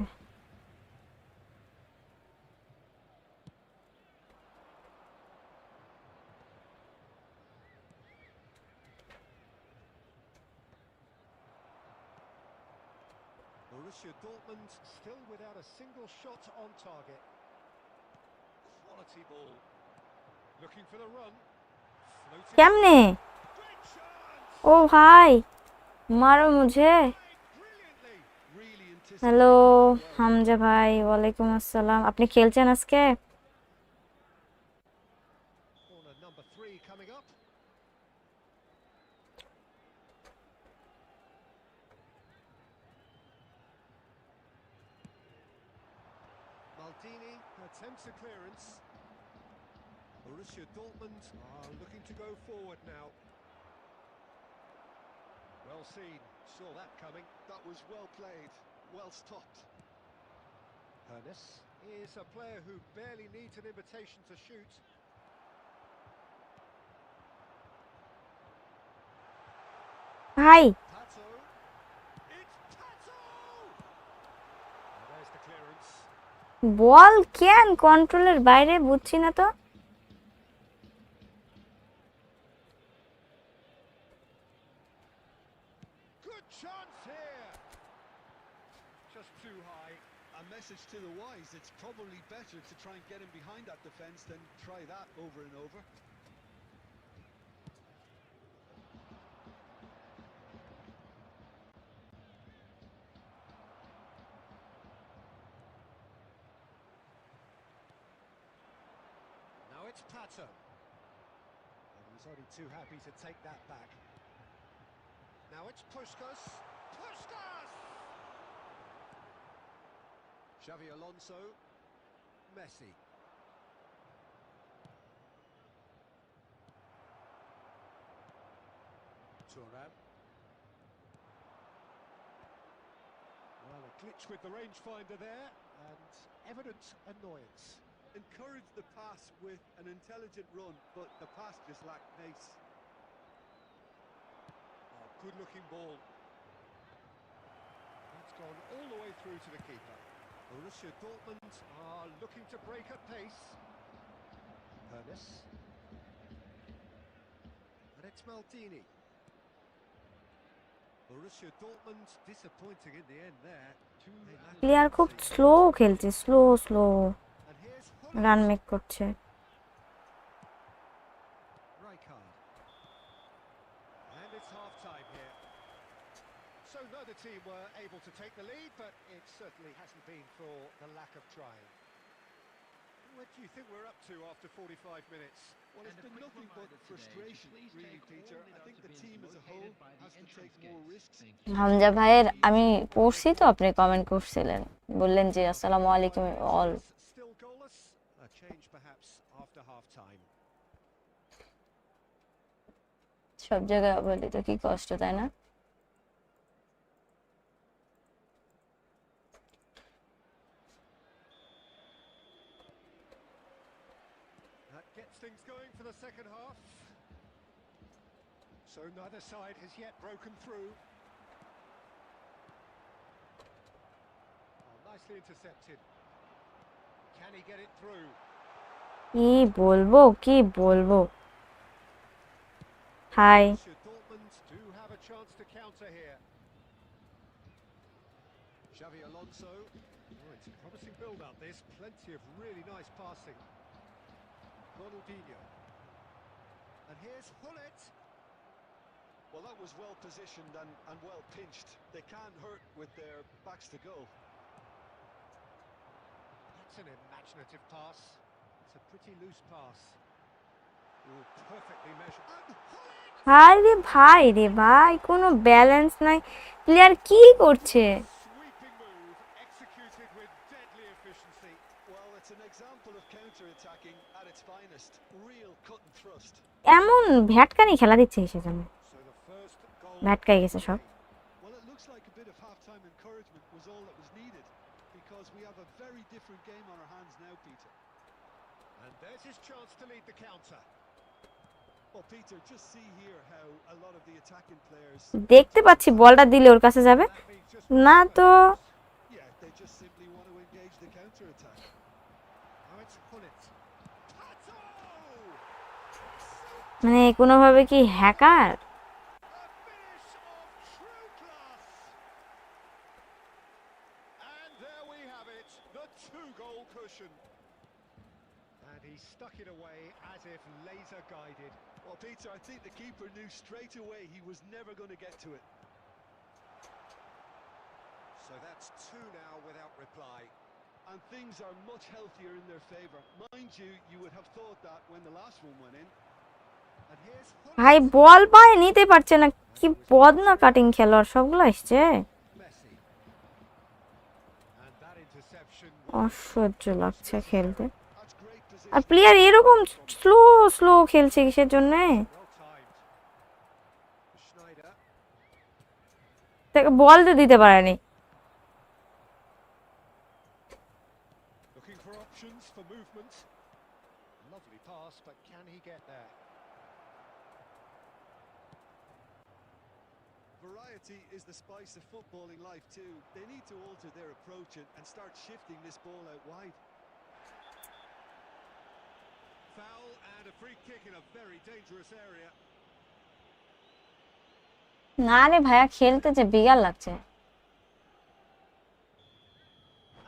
Borussia Dortmund still without a single shot on target. Quality ball. Looking for the run. Floating. কেমনে? Great chance. ও ভাই, মারো মুঝে। Brilliantly. Really anticipated hello that well. Hamza ভাই, ওয়ালাইকুম আসসালাম। আপনি খেলছেন আজকে? Corner number 3 coming up. Maldini attempts a clearance. Borussia Dortmund are looking to go forward now. Well seen, saw that coming. That was well played, well stopped. Hernes is a player who barely needs an invitation to shoot. ভাই Pato. It's Pato! Oh, there's the clearance. বল কেন কন্ট্রোলের বাইরে, বুঝছি না তো। Good chance here. Just too high. A message to the wise, it's probably better to try and get him behind that defence than try that over and over. Now it's Pato. And he's only too happy to take that back. Now it's Puskas. Puskas! Xavi Alonso. Messi. Thuram. Well, a glitch with the rangefinder there, and evident annoyance. Encouraged the pass with an intelligent run, but the pass just lacked pace. Oh, good-looking ball. It's gone all the way through to the keeper. Borussia Dortmund are looking to break at pace. Hernes. And it's Maldini. Borussia Dortmund disappointing in the end there. They lack player খুব urgency. Slow খেলছে, slow slow And here's run Hullet. Make করছে। Rijkaard. And it's half-time here. So neither team were able to take the lead, but it certainly hasn't been for the lack of trying. What do you think we're up to after 45 minutes? Well, it's And a been quick nothing but reminder today to frustration, please really, take Peter. all I think the deductibles team as a located whole by the has to take entrance more gates. risks. Thank you. Hamza ভাইয়ের আমি পড়ছি তো, আপনি comment করছিলেন, বললেন যে আসসালামু আলাইকুম all. Still goalless. A change perhaps after half-time. সব জায়গায় অবহেলিত, কি কষ্ট, তাই না? second half. So neither side has yet broken through. Oh, nicely intercepted. Can he get it through? কি বলবো কি বলবো high Dortmund do have a chance to counter here. Xavi Alonso. Oh, it's a promising build-up, this. Plenty of really nice passing. Ronaldinho. And here's Hullet. Well, that was well positioned and well pinched. They can't hurt with their backs to goal. That's an imaginative pass. It's a pretty loose pass. Oh, perfectly measured. And Hullet! হাই রে ভাই কোনো balance নাই player কি করছে Sweeping move, executed with deadly efficiency. Well, it's an example of counter-attacking at its finest. Real cut and thrust. এমন ভ্যাটকানি খেলা দিচ্ছে সে জন্য So the first goal. ভ্যাটকাই গেছে সব Well, it looks like a bit of half-time encouragement was all that was needed, because we have a very different game on our hands now, Peter. And there's his chance to lead the counter. Well, Peter, just see here how a lot of the attacking players... দেখতে পাচ্ছি বলটা দিলে ওর কাছে যাবে That means just না one তো focus. Yeah, they just simply want to engage the counter-attack. Now it's Hullet. Pato! মানে কোনোভাবে কি hacker A finish of true class. And there we have it, the two-goal cushion. And he stuck it away as if laser guided. Well, Peter, I think the keeper knew straight away he was never going to get to it. So that's two now without reply. And things are much healthier in their favour. Mind you, you would have thought that when the last one went in. And here's ভাই বল পায় নিতে পারছে না কি বদনা cutting খেলোয়াড় সবগুলো আসছে Messi. And that interception. অসহ্য লাগছে খেলতে That's great position. আর প্লেয়ার এরকম স্লো স্লো খেলছে কিসের জন্য Well timed. Schneider. তাকে বল তো দিতে পারেনি Looking for options for movement. Lovely pass, but can he get there? Variety is the spice of footballing life too. They need to alter their approach and start shifting this ball out wide. Foul and a free kick in a very dangerous area. না রে ভাইয়া খেলতে যে bigger লাগছে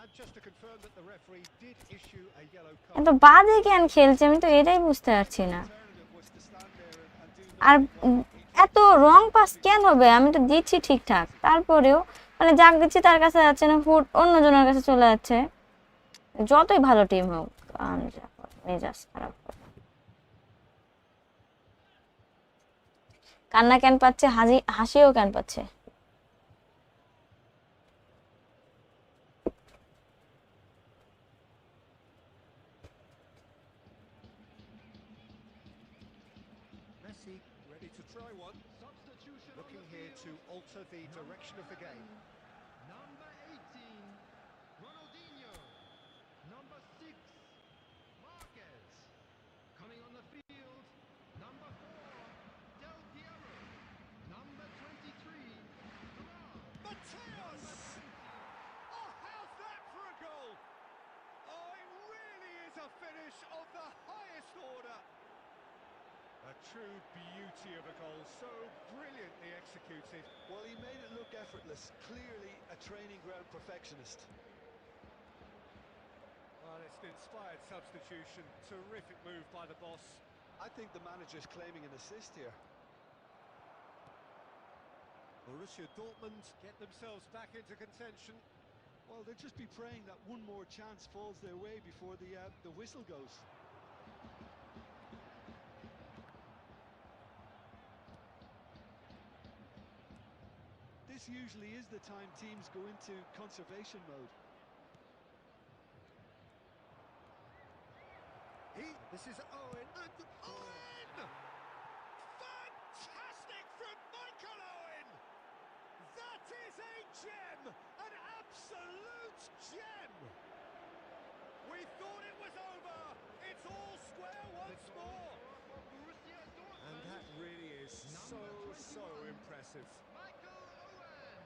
And just to confirm that the referee did issue a yellow এত card. বাজে কেন খেলছে আমি তো এটাই বুঝতে পারছি না Alternative was to stand there and do R nothing. এত রং পাস কেন হবে আমি তো দিচ্ছি ঠিকঠাক তারপরেও মানে যাক দিচ্ছি তার কাছে যাচ্ছে না ফুট অন্যজনের কাছে চলে যাচ্ছে যতই ভালো টিম হোক মেজাজ খারাপ করে। কান্না কেন পাচ্ছে হাসিও কেন পাচ্ছে Messi ready to try one. Substitution on Looking the here to field. alter the direction of the game. Number 18, Ronaldinho. Number 6, Marquez. Coming on the field, number 4, Del Piero. Number 23, Thuram. Mateus! Oh, how's that for a goal? Oh, it really is a finish of the highest order. A true beauty of a goal, so brilliantly executed. Well, he made it look effortless. Clearly a training ground perfectionist. Well, it's an inspired substitution. Terrific move by the boss. I think the manager's claiming an assist here. Borussia Dortmund get themselves back into contention. Well, they'll just be praying that one more chance falls their way before the whistle goes. This usually is the time teams go into conservation mode. This is Owen. And Owen! Fantastic from Michael Owen! That is a gem! An absolute gem! We thought it was over. It's all square once more. is so impressive. Michael Owen.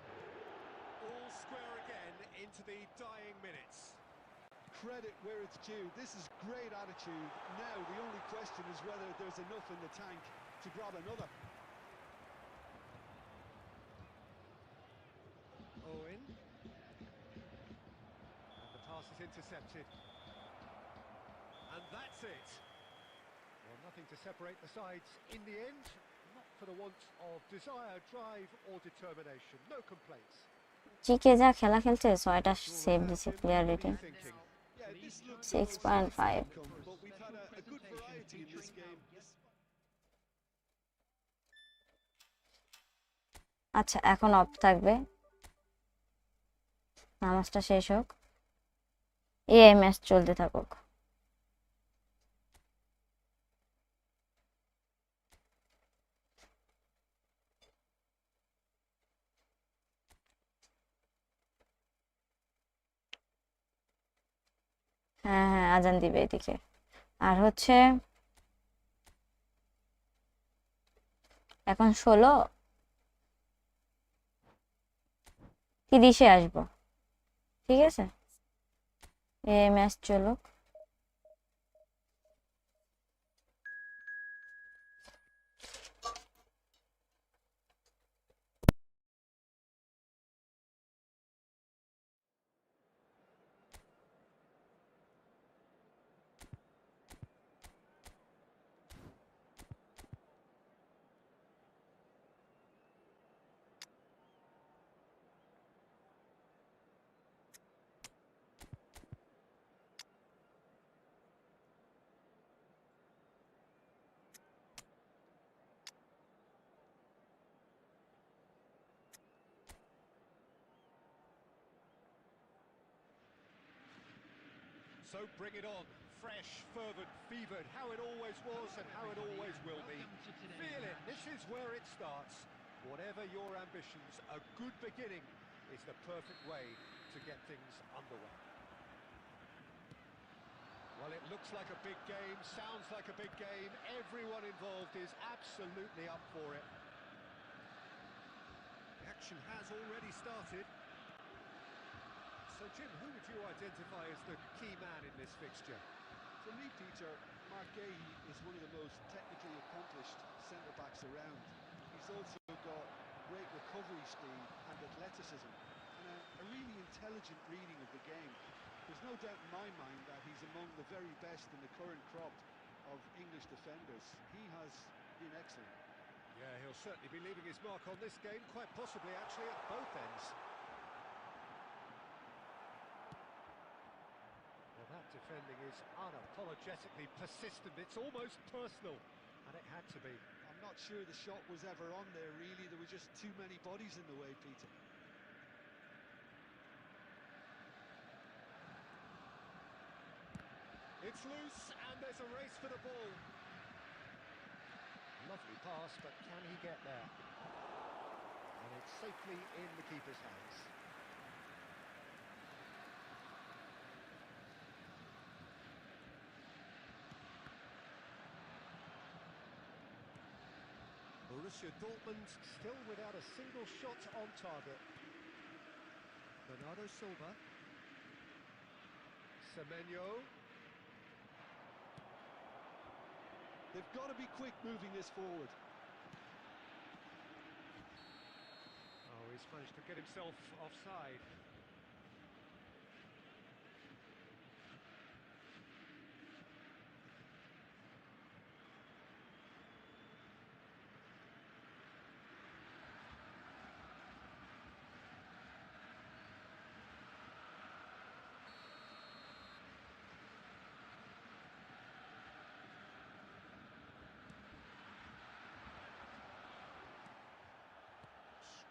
All square again into the dying minutes. Credit where it's due. This is great attitude. Now the only question is whether there's enough in the tank to grab another. Owen. And the pass is intercepted. And that's it. Well, nothing to separate the sides in the end. Not for the want of desire, drive or determination. No complaints. GK যা খেলা খেলছে 6টা save দিছে clear rating Thinking. Yeah, this looks 6.5 but we've had a good variety in this game. আচ্ছা এখন of থাকবে নামাজটা শেষ হোক এই ম্যাচ চলতে থাকুক হ্যাঁ হ্যাঁ আজান দিবে এদিকে আর হচ্ছে এখন 16:30 আসবো ঠিক আছে এই ম্যাচ চলুক So bring it on. Fresh, fervent, fevered, how it always was and how it always will be. Feel it, this is where it starts. Whatever your ambitions, a good beginning is the perfect way to get things underway. Well, it looks like a big game, sounds like a big game. Everyone involved is absolutely up for it. The action has already started. So, Jim, who would you identify as the key man in this fixture? For me, Peter, Mark Gahey is one of the most technically accomplished centre-backs around. He's also got great recovery speed and athleticism, and a really intelligent reading of the game. There's no doubt in my mind that he's among the very best in the current crop of English defenders. He has been excellent. Yeah, he'll certainly be leaving his mark on this game, quite possibly actually at both ends. Well, that defending is unapologetically persistent. It's almost personal, and it had to be. I'm not sure the shot was ever on there, really. There were just too many bodies in the way, Peter. It's loose, and there's a race for the ball. Lovely pass, but can he get there? And it's safely in the keeper's hands. Borussia Dortmund still without a single shot on target. Bernardo Silva. Semenyo. They've got to be quick moving this forward. Oh, he's managed to get himself offside.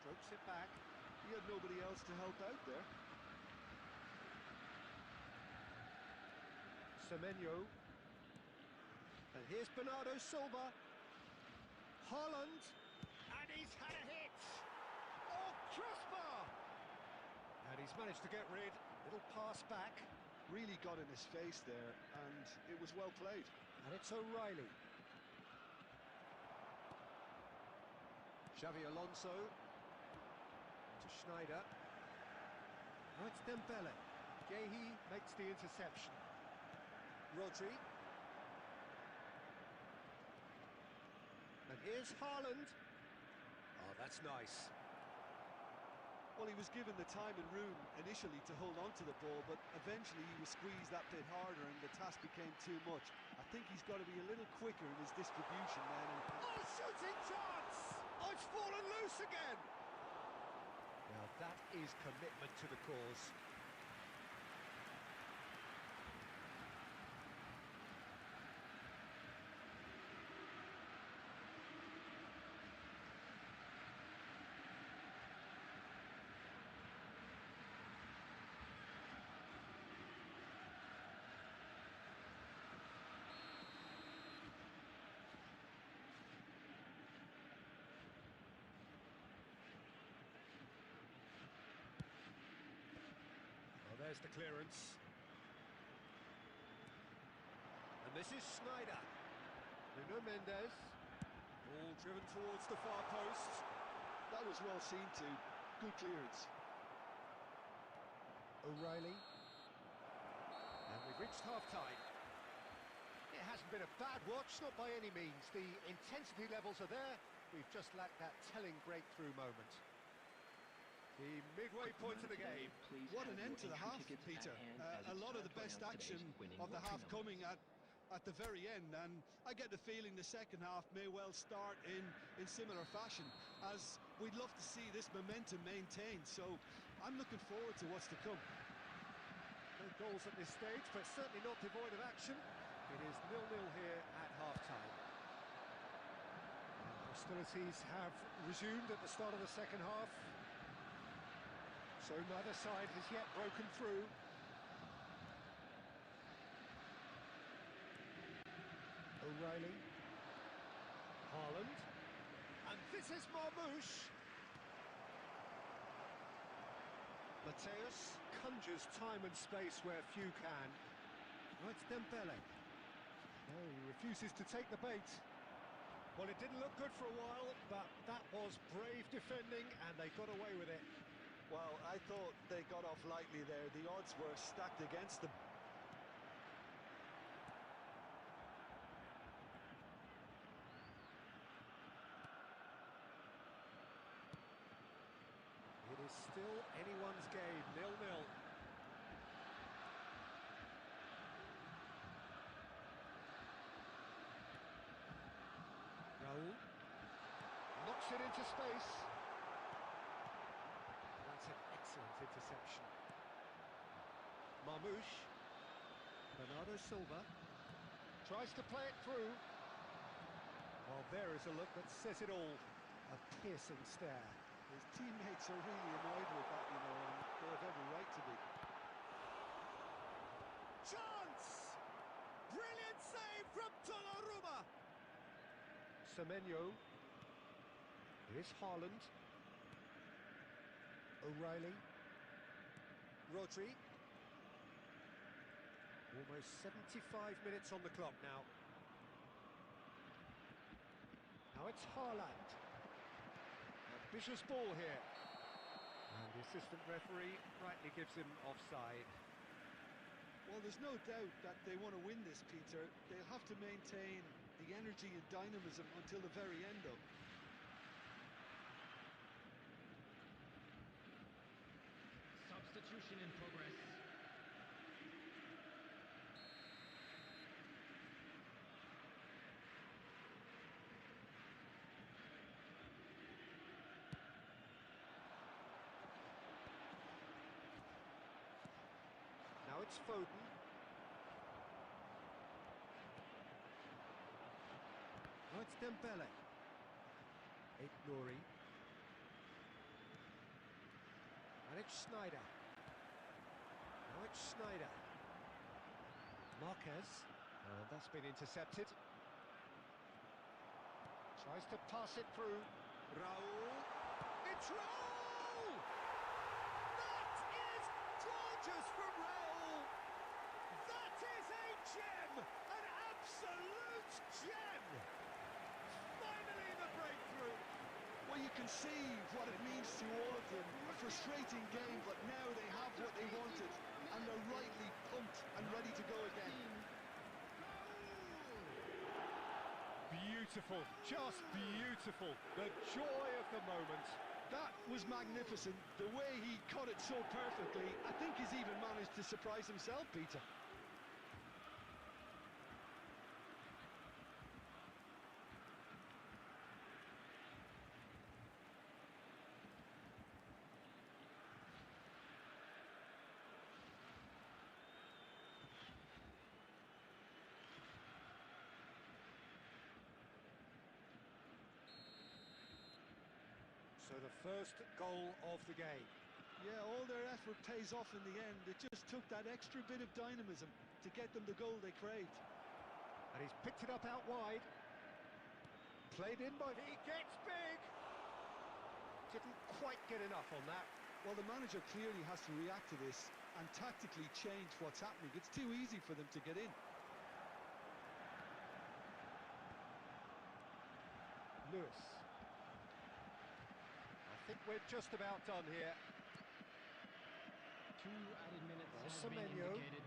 Strokes it back. He had nobody else to help out there. Semenyo. And here's Bernardo Silva. Holland. And he's had a hit. Oh, crossbar. And he's managed to get rid. Little pass back. Really got in his face there, and it was well played. And it's O'Reilly. Xavi Alonso to Schneider. Now it's Dembele. Gehi makes the interception. Rodri. And here's Haaland. Oh, that's nice. Well, he was given the time and room initially to hold on to the ball, but eventually he was squeezed that bit harder and the task became too much. I think he's got to be a little quicker in his distribution then. Oh, shooting chance! Oh, it's fallen loose again! Now that is commitment to the cause. There's the clearance. And this is Schneider. Nuno Mendes. Ball driven towards the far post. That was well seen too. Good clearance. O'Reilly. And we've reached half-time. It hasn't been a bad watch, not by any means. The intensity levels are there. We've just lacked that telling breakthrough moment. The midway point of the game. What an end to the half, Peter. A lot of the best action of the half coming at the very end, and I get the feeling the second half may well start in similar fashion, as we'd love to see this momentum maintained. So I'm looking forward to what's to come. No goals at this stage, but certainly not devoid of action. It is 0-0 here at half-time. Hostilities have resumed at the start of the second half. So neither side has yet broken through. O'Reilly. Haaland. And this is Marmoush. Mateus conjures time and space where few can. Oh, it's Dembele. No, he refuses to take the bait. Well, it didn't look good for a while, but that was brave defending, and they got away with it. Well, I thought they got off lightly there. The odds were stacked against them. It is still anyone's game, 0-0. Raul knocks it into space. That's an excellent interception. Marmoush. Bernardo Silva tries to play it through. Well, there is a look that says it all. A piercing stare. His teammates are really annoyed with that, you know, and they have every right to be. Chance! Brilliant save from Donnarumma! Semenyo. Here's Haaland. O'Reilly. Rodri. Almost 75 minutes on the clock now. Now it's Haaland. Ambitious ball here. And the assistant referee rightly gives him offside. Well, there's no doubt that they want to win this, Peter. They'll have to maintain the energy and dynamism until the very end, though. Substitution in progress. Now it's Foden. Now it's Dembele. Nouri. And it's Schneider. Now it's Schneider. Marquez. And that's been intercepted. Tries to pass it through. Raul. It's Raul! That is gorgeous from Raul! That is a gem! An absolute gem! Finally the breakthrough! Well, you can see what it means to all of them. A frustrating game, but now they have what they wanted, and they're rightly pumped and ready to go again. Beautiful, just beautiful. The joy of the moment. That was magnificent. The way he caught it so perfectly, I think he's even managed to surprise himself, Peter. So the first goal of the game. Yeah, all their effort pays off in the end. It just took that extra bit of dynamism to get them the goal they craved. And he's picked it up out wide. Played in by... He gets big! Didn't quite get enough on that. Well, the manager clearly has to react to this and tactically change what's happening. It's too easy for them to get in. Lewis. I think we're just about done here. 2 added minutes There's has been Semenyo. indicated.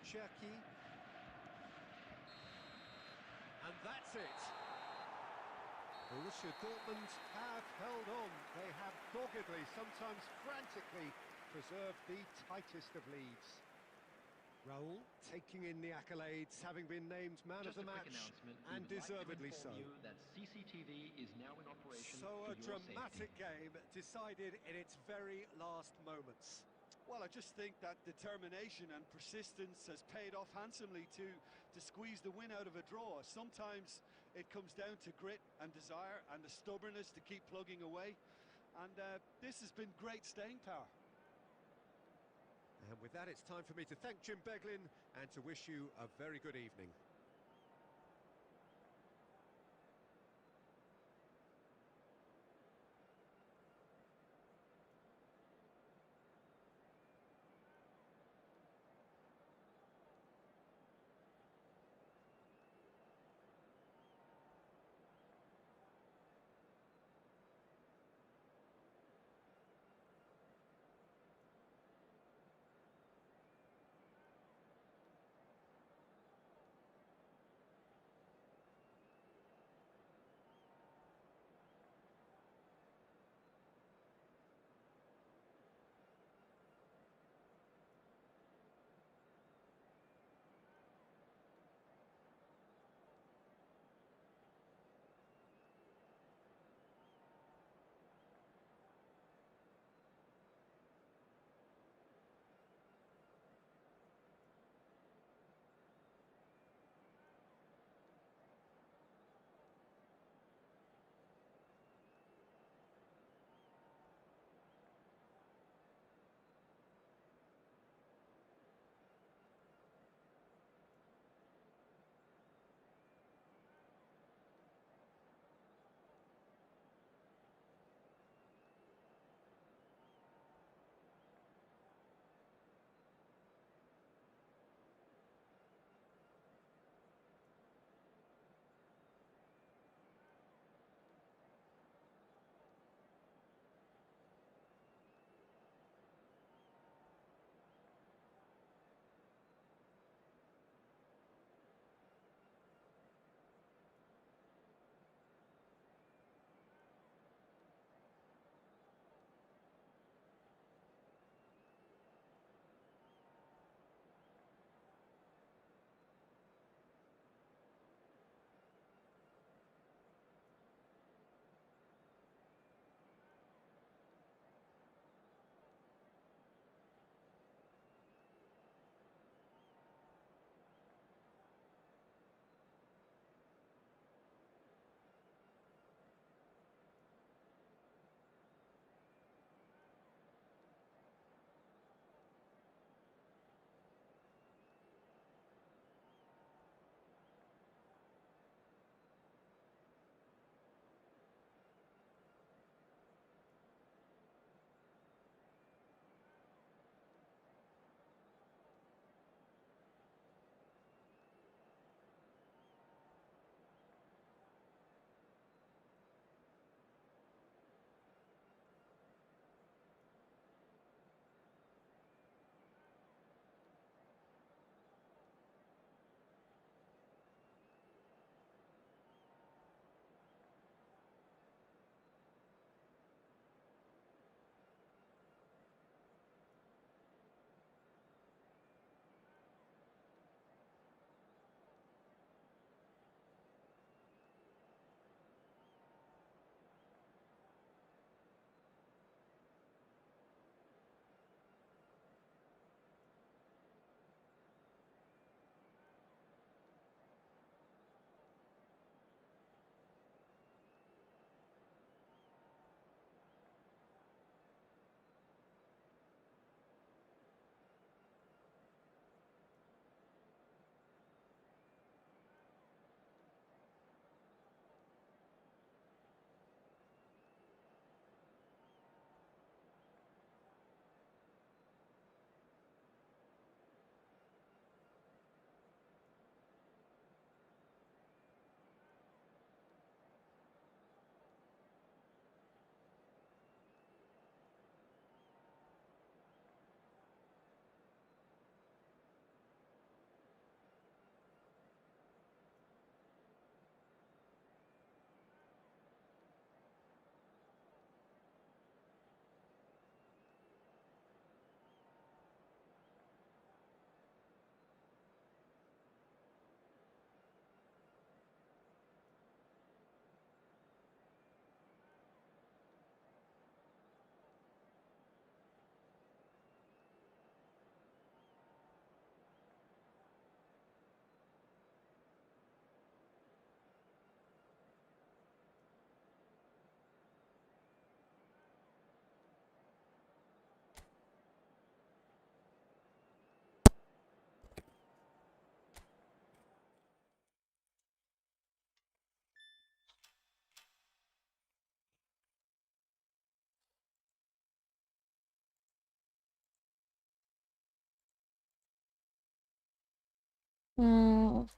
Cherki. And that's it. Borussia Dortmund have held on. They have doggedly, sometimes frantically, preserved the tightest of leads. Raul taking in the accolades, having been named man Just of the a quick match, announcement. and We would deservedly like to inform so. you that CCTV is now in operation So for a your dramatic safety. game decided in its very last moments. Well, I just think that determination and persistence has paid off handsomely to squeeze the win out of a draw. Sometimes it comes down to grit and desire and the stubbornness to keep plugging away. And this has been great staying power. And with that, it's time for me to thank Jim Beglin and to wish you a very good evening.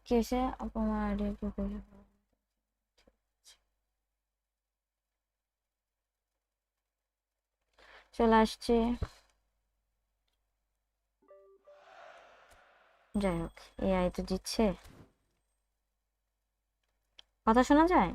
কি এসে আপনার চলে আসছে। যাই হোক, AI তো জিতছে। কথা শোনা যায়?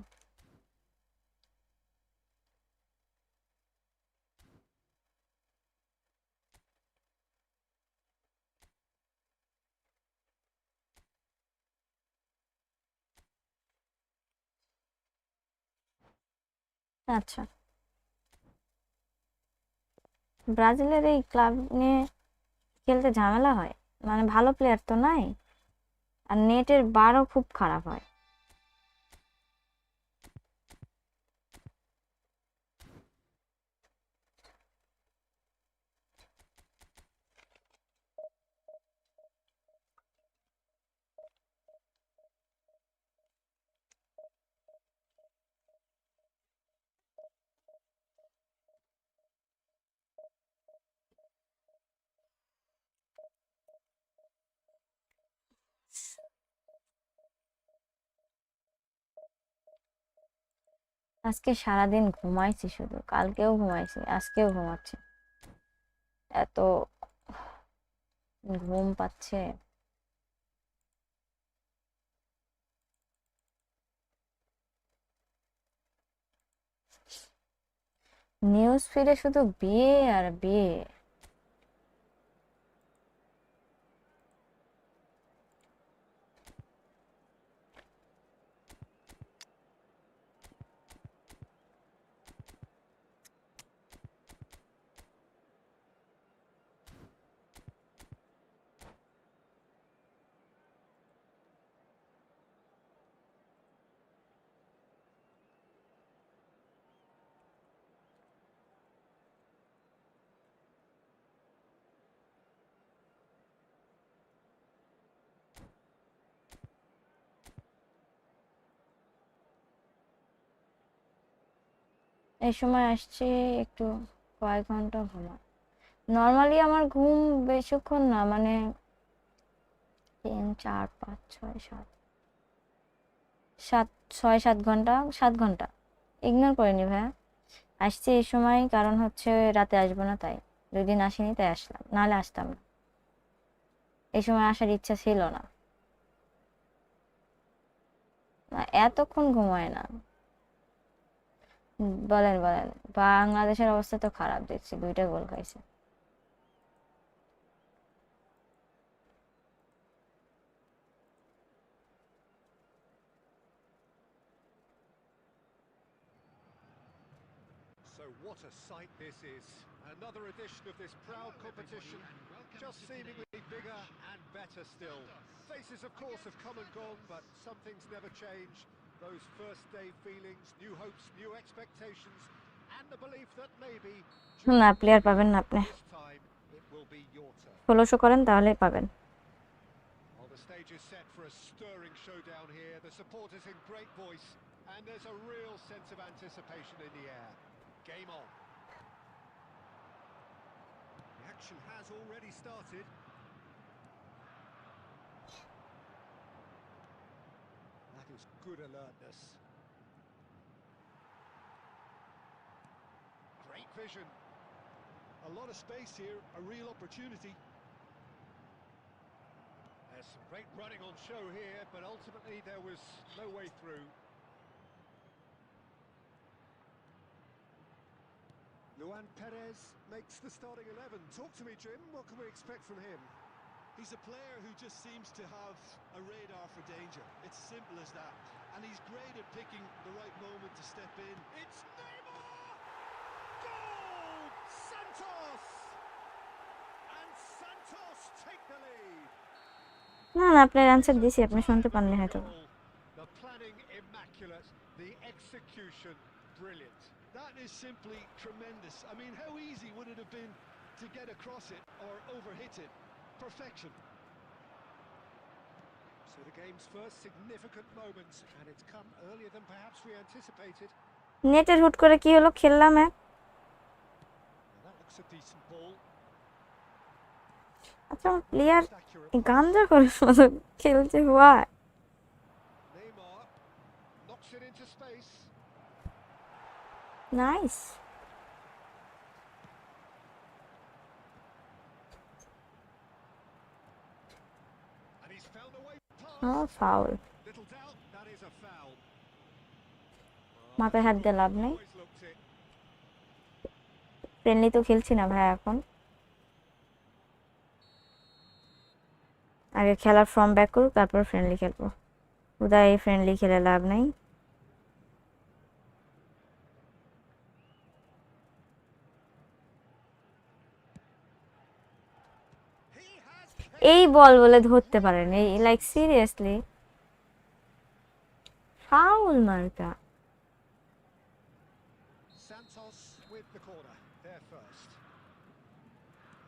আচ্ছা, ব্রাজিলের এই ক্লাব নিয়ে খেলতে ঝামেলা হয়, মানে ভালো প্লেয়ার তো নাই, আর নেটের বারও খুব খারাপ হয়। আজকে সারাদিন ঘুমাইছি, শুধু কালকেও ঘুমাইছি, আজকেও ঘুমাচ্ছি, এত ঘুম পাচ্ছে। নিউজ ফিডে শুধু বিয়ে আর বিয়ে। এই সময় আসছি একটু, কয়েক ঘন্টা ঘুমা। নর্মালি আমার ঘুম বেশিক্ষণ না, মানে 3 4 5 6 7 6 7 ঘন্টা, 7 ঘন্টা। ইগনোর করিনি ভাইয়া, আসছি এই সময়, কারণ হচ্ছে রাতে আসবো না, তাই 2 দিন আসিনি, তাই আসলাম, নাহলে আসতাম না। এই সময় আসার ইচ্ছা ছিল না। না, এতক্ষণ ঘুমায় না। বলেন বলেন, বাংলাদেশের অবস্থা তো খারাপ দেখছি, 2টা গোল খাইছে। So what a sight this is. Another edition of this proud competition, just seemingly bigger and better still. Faces, of course, have come and gone, but some things never change. Those first day feelings, new hopes, new expectations, and the belief that maybe না, player পাবেন না আপনি, this time it will be your turn. 1600 করেন তাহলেই পাবেন। Well, the stage is set for a stirring showdown here. The supporters in great voice, and there's a real sense of anticipation in the air. Game on. The action has already started. That is good alertness. Great vision. A lot of space here, a real opportunity. There's some great running on show here, but ultimately there was no way through. Luan Perez makes the starting 11. Talk to me, Jim. What can we expect from him? He's a player who just seems to have a radar for danger. It's simple as that. And he's great at picking the right moment to step in. It's Neymar! Goal! Santos! And Santos take the lead. না না, আপনার answer দিছি, আপনি শুনতে পাননি হয়তো। The planning immaculate, the execution brilliant. That is simply tremendous. I mean, how easy would it have been to get across it or overhit it? Perfection. So the game's first significant moment, and it's come earlier than perhaps we anticipated. নেটের হুট করে কি হলো, খেললাম Now that looks a decent ball. আচ্ছা player Most accurate গাঞ্জা করে মতো খেলছে হয়। Neymar knocks it into space. Nice. And he's found a way ও past. Foul. Little doubt that is a foul. মাথায় হাত দিয়ে লাভ নেই। Always looked it. ফ্রেন্ডলি তো খেলছি না ভাই এখন, আগে খেলার ফর্ম ব্যাক করুক তারপর ফ্রেন্ডলি খেলবো। উদয় ফ্রেন্ডলি খেলে লাভ নাই। He has এই বল বলে ধরতে পারেন, এই লাইক সিরিয়াসলি ফাউল মার্কা। Santos with the corner there first.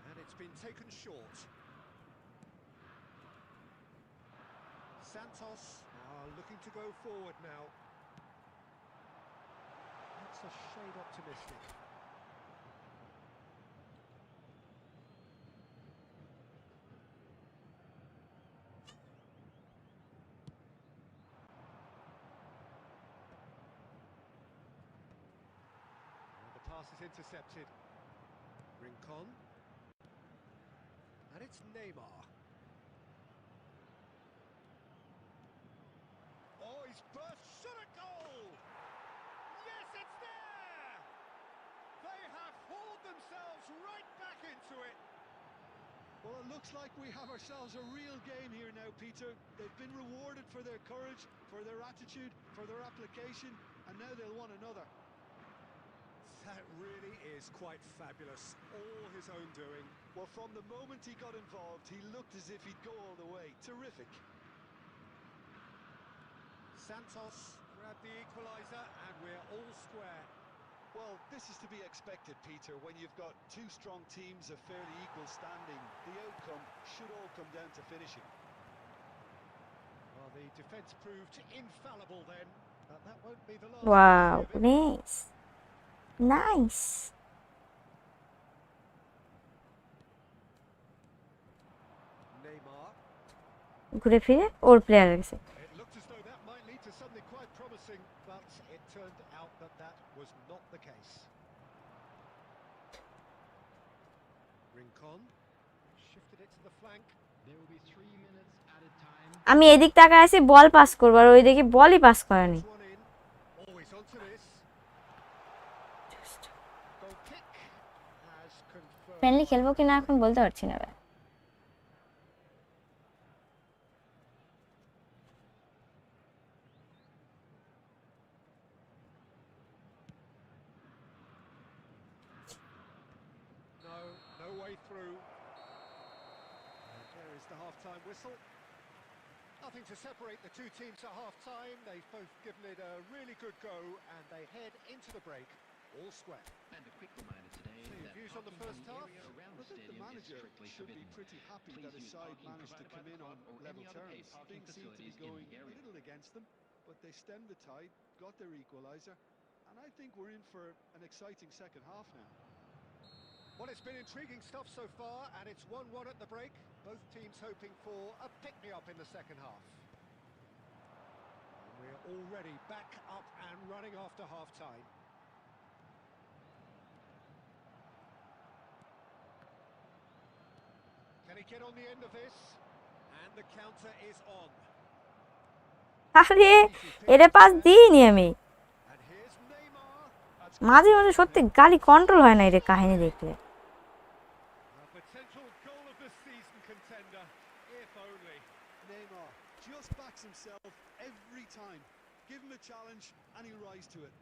And it's been taken short. Santos are looking to go forward now. That's a shade optimistic. And the pass is intercepted. Rincon. And it's Neymar. Oh, he's burst, shot a goal! Yes, it's there! They have hauled themselves right back into it. Well, it looks like we have ourselves a real game here now, Peter. They've been rewarded for their courage, for their attitude, for their application, and now they'll want another. That really is quite fabulous. All his own doing. Well, from the moment he got involved, he looked as if he'd go all the way. Terrific. Santos grabbed the equaliser and we're all square. Well, this is to be expected, Peter. When you've got two strong teams of fairly equal standing, the outcome should all come down to finishing. Well, the defence proved infallible then, but that won't be the last. Wow nice nice. Neymar. ঘুরে ফিরে ওর প্লেয়ারের কাছে। It looked as though that might lead to something quite promising, but it turned out that that was not the case. Rincon shifted it to the flank. There will be 3 minutes at a time. আমি এদিক তাকায় আছি ball pass করবো, আর ওই দিকে বলই pass করেনি। One in. Always onto this. Goal kick has confirmed. Friendly খেলবো কিনা এখন বলতে পারছি না ভাই। No way through. And there is the half-time whistle. Nothing to separate the two teams at half-time. They've both given it a really good go, and they head into the break all square. And a quick reminder today So your that views on the parking first in the half? area around I the think the stadium is manager strictly should be forbidden. pretty happy Please that his use side parking managed to provided come by in the on club or level any other paid terms. parking Things seemed to be facilities in going the a area. little against them, but they stemmed the tide, got their equaliser, and I think we're in for an exciting second half now. Well, it's been intriguing stuff so far, and it's 1-1 at the break. Both teams hoping for a pick-me-up in the second half. And we're already back up and running after half-time. Can he get on the end of this? And the counter is on. আরে এটা pass দিইনি আমি। And here's Neymar. মাঝে মাঝে সত্যি গালি control হয় না এটা কাহিনী দেখলে। A potential goal of the season contender, if only. Neymar just backs himself every time. Give him a challenge and he'll rise to it.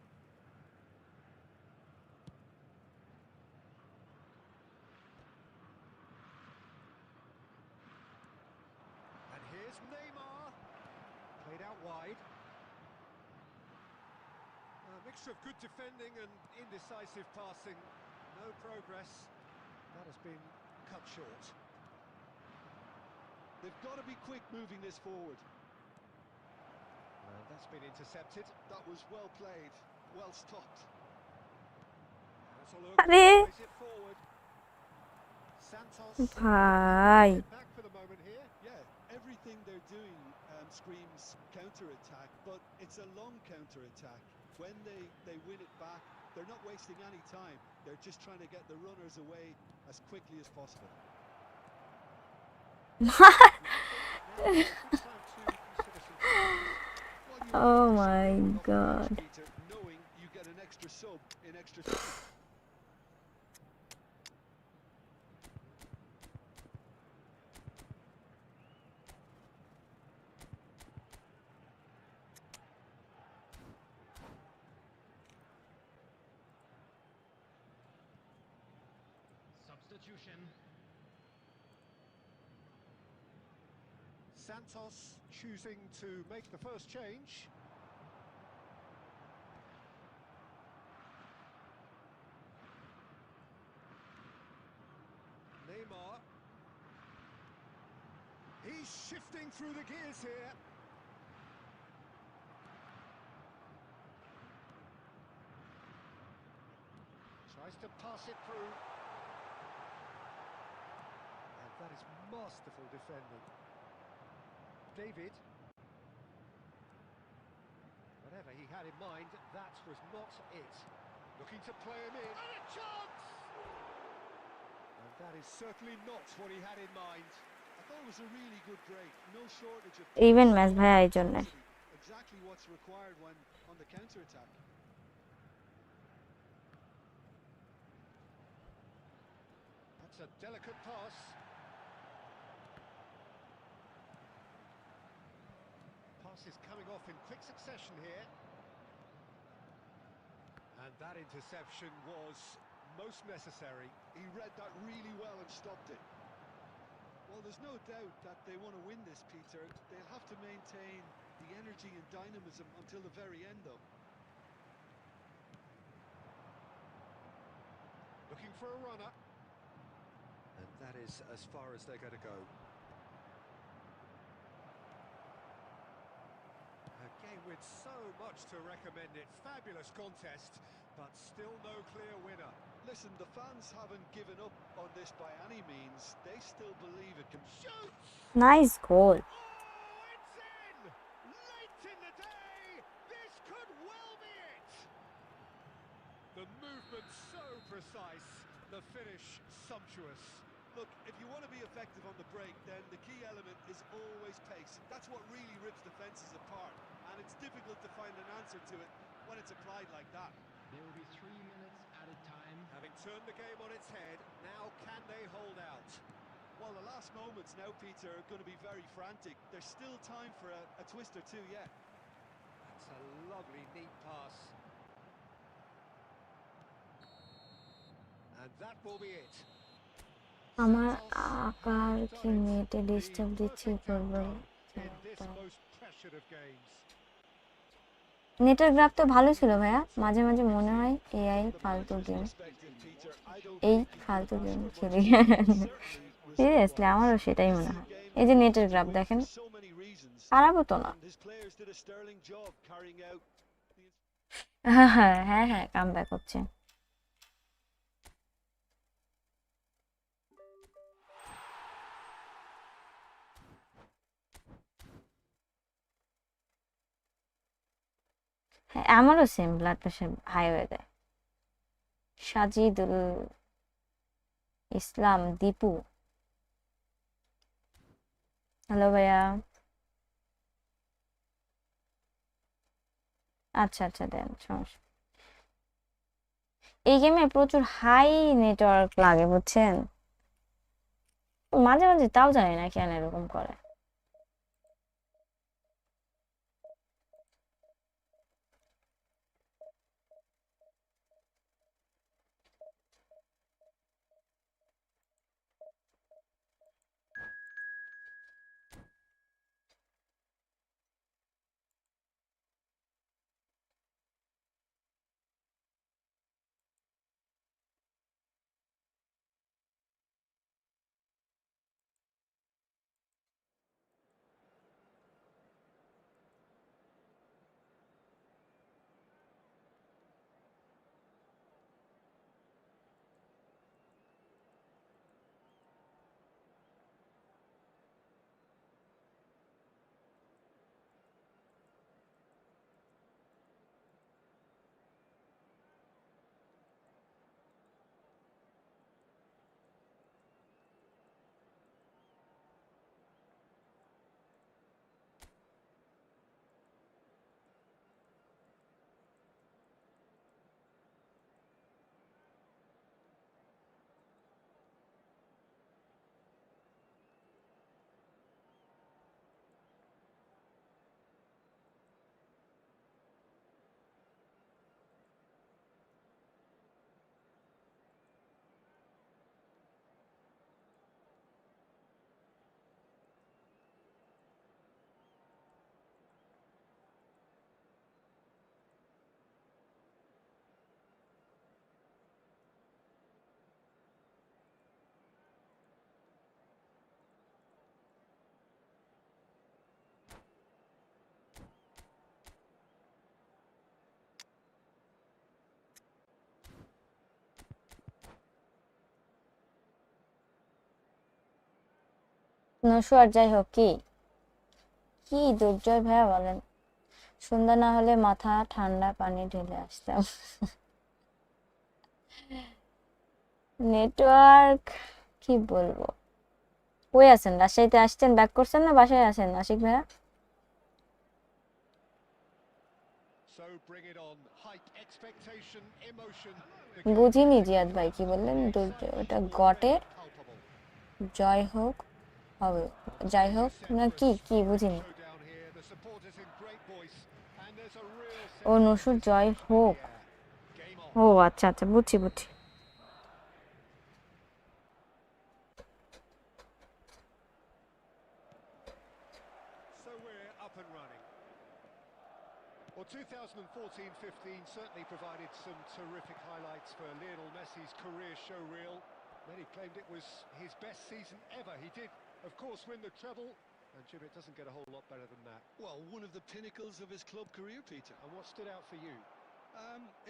And here's Neymar. Played out wide. A mixture of good defending and indecisive passing. No progress. That has been cut short. They've got to be quick moving this forward. And that's been intercepted. That was well played, well stopped. That's a look. আরে Plays it forward. Santos. ভাই Back for the moment here. Yeah, everything they're doing screams counter-attack, but it's a long counter-attack. When they win it back, they're not wasting any time. They're just trying to get the runners away as quickly as possible. Oh my God. Peter, knowing you get an extra sub in extra time. Substitution. Santos choosing to make the first change. Neymar. He's shifting through the gears here. Tries to pass it through. And that is masterful defending. David. Whatever he had in mind, that was not it. Looking to play him in. And a chance! And that is certainly not what he had in mind. I thought it was a really good break. No shortage of Even match ভাইয়া এই জন্য exactly what's required when on the counter-attack. That's a delicate pass. Pass is coming off in quick succession here. And that interception was most necessary. He read that really well and stopped it. Well, there's no doubt that they want to win this, Peter. They'll have to maintain the energy and dynamism until the very end, though. Looking for a runner. And that is as far as they're going to go. A game with so much to recommend it. Fabulous contest, but still no clear winner. Listen, the fans haven't given up on this by any means. They still believe it can... Shoots! Nice goal. Oh, it's in! Late in the day, this could well be it! The movement so precise, the finish sumptuous. Look, if you want to be effective on the break, then the key element is always pace. That's what really rips defences apart, and it's difficult to find an answer to it when it's applied like that. There will be 3 minutes added time. Having turned the game on its head, now can they hold out? Well, the last moments now, Peter, are going to be very frantic. There's still time for a twist or two yet. That's a lovely, neat pass. And that will be it. আমার আকার কি নেটে disturb দিচ্ছে করবো In this most pressured of games. নেটের graph তো ভালো ছিল ভাইয়া মাঝে মাঝে মনে হয় এআই ফালতু গেম এই ফালতু গেম খেলি সিরিয়াসলি আমারও সেটাই মনে হয় এই যে নেটের গ্রাফ দেখেন খারাপও তো না হ্যাঁ হ্যাঁ হ্যাঁ হ্যাঁ কাম ব্যাক হচ্ছে হ্যাঁ আমারও সেম ব্লাড প্রেশার হাই হয়ে যায় সাজিদুল ইসলাম দীপু হ্যালো ভাইয়া আচ্ছা আচ্ছা দেন সমস্যা এই গেমে প্রচুর হাই নেটওয়ার্ক লাগে বুঝছেন মাঝে মাঝে তাও জানি না কেন এরকম করে নসু আর যাই হোক, কি কি দুর্জয় ভাইয়া বলেন, সন্ধ্যা না হলে মাথা ঠান্ডা পানি ঢেলে আসতাম। নেটওয়ার্ক কি বলবো। কই আছেন? রাজশাহীতে আসছেন, ব্যাক করছেন না বাসায় আছেন আশিক ভাইয়া? So bring it on. Hype, expectation, emotion. বুঝিনি জিয়াদ ভাই কি বললেন। দুর্জয় ওটা গটের Palpable. জয় হোক হবে, যাই হোক না কি কি বুঝিনি। Showdown here. The supporters in great voice, and there's a real O sense of নসুর Joy anticipation in হোক। the air. Game on. ও আচ্ছা আচ্ছা, বুঝছি বুঝছি। So we're up and running. Well, 2014-15 certainly provided some terrific highlights for Lionel Messi's career show reel. Many claimed it was his best season ever. He did, of course, win the treble, and Jim, it doesn't get a whole lot better than that. Well, one of the pinnacles of his club career, Peter. And what stood out for you?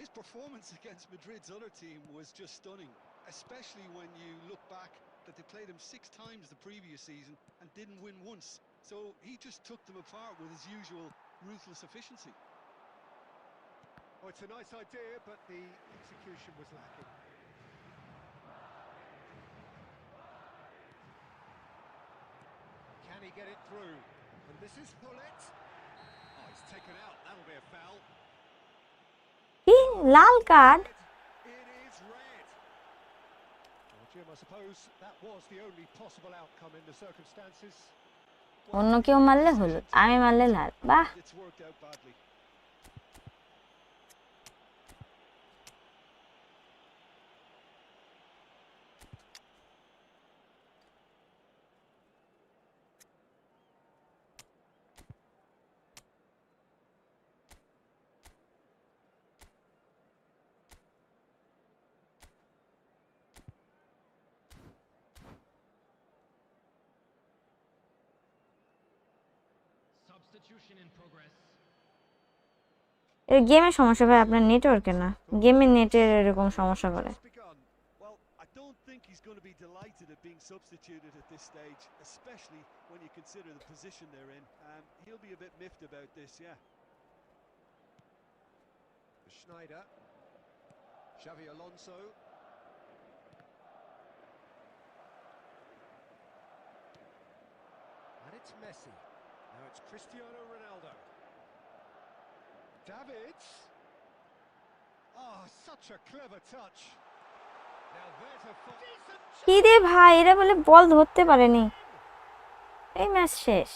His performance against Madrid's other team was just stunning, especially when you look back that they played him 6 times the previous season and didn't win once. So he just took them apart with his usual ruthless efficiency. Oh, it's a nice idea, but the execution was lacking. Can he get it through? And this is Hullet. Oh, he's taken out. That'll be a foul. কি লাল card? It is red. Well, Jim, I suppose that was the only possible outcome in the circumstances. অন্য কেউ মারলে হলুদ, আমি মারলে লাল। বাহ। It's worked out badly. Substitution in progress. এর গেমের সমস্যা ভাই, আপনার নেটওয়ার্কে না, গেমের নেটের এরকম সমস্যা করে। It's begun. Well, I don't think he's going to be delighted at being substituted at this stage, especially when you consider the position they're in. He'll be a bit miffed about this, yeah. Schneider. Xavi Alonso. And it's Messi. Now it's Cristiano Ronaldo. Davids. Oh, such a clever touch. Now there's a decent কি রে ভাই, এরা বলে বল ধরতে পারেনি, এই match শেষ।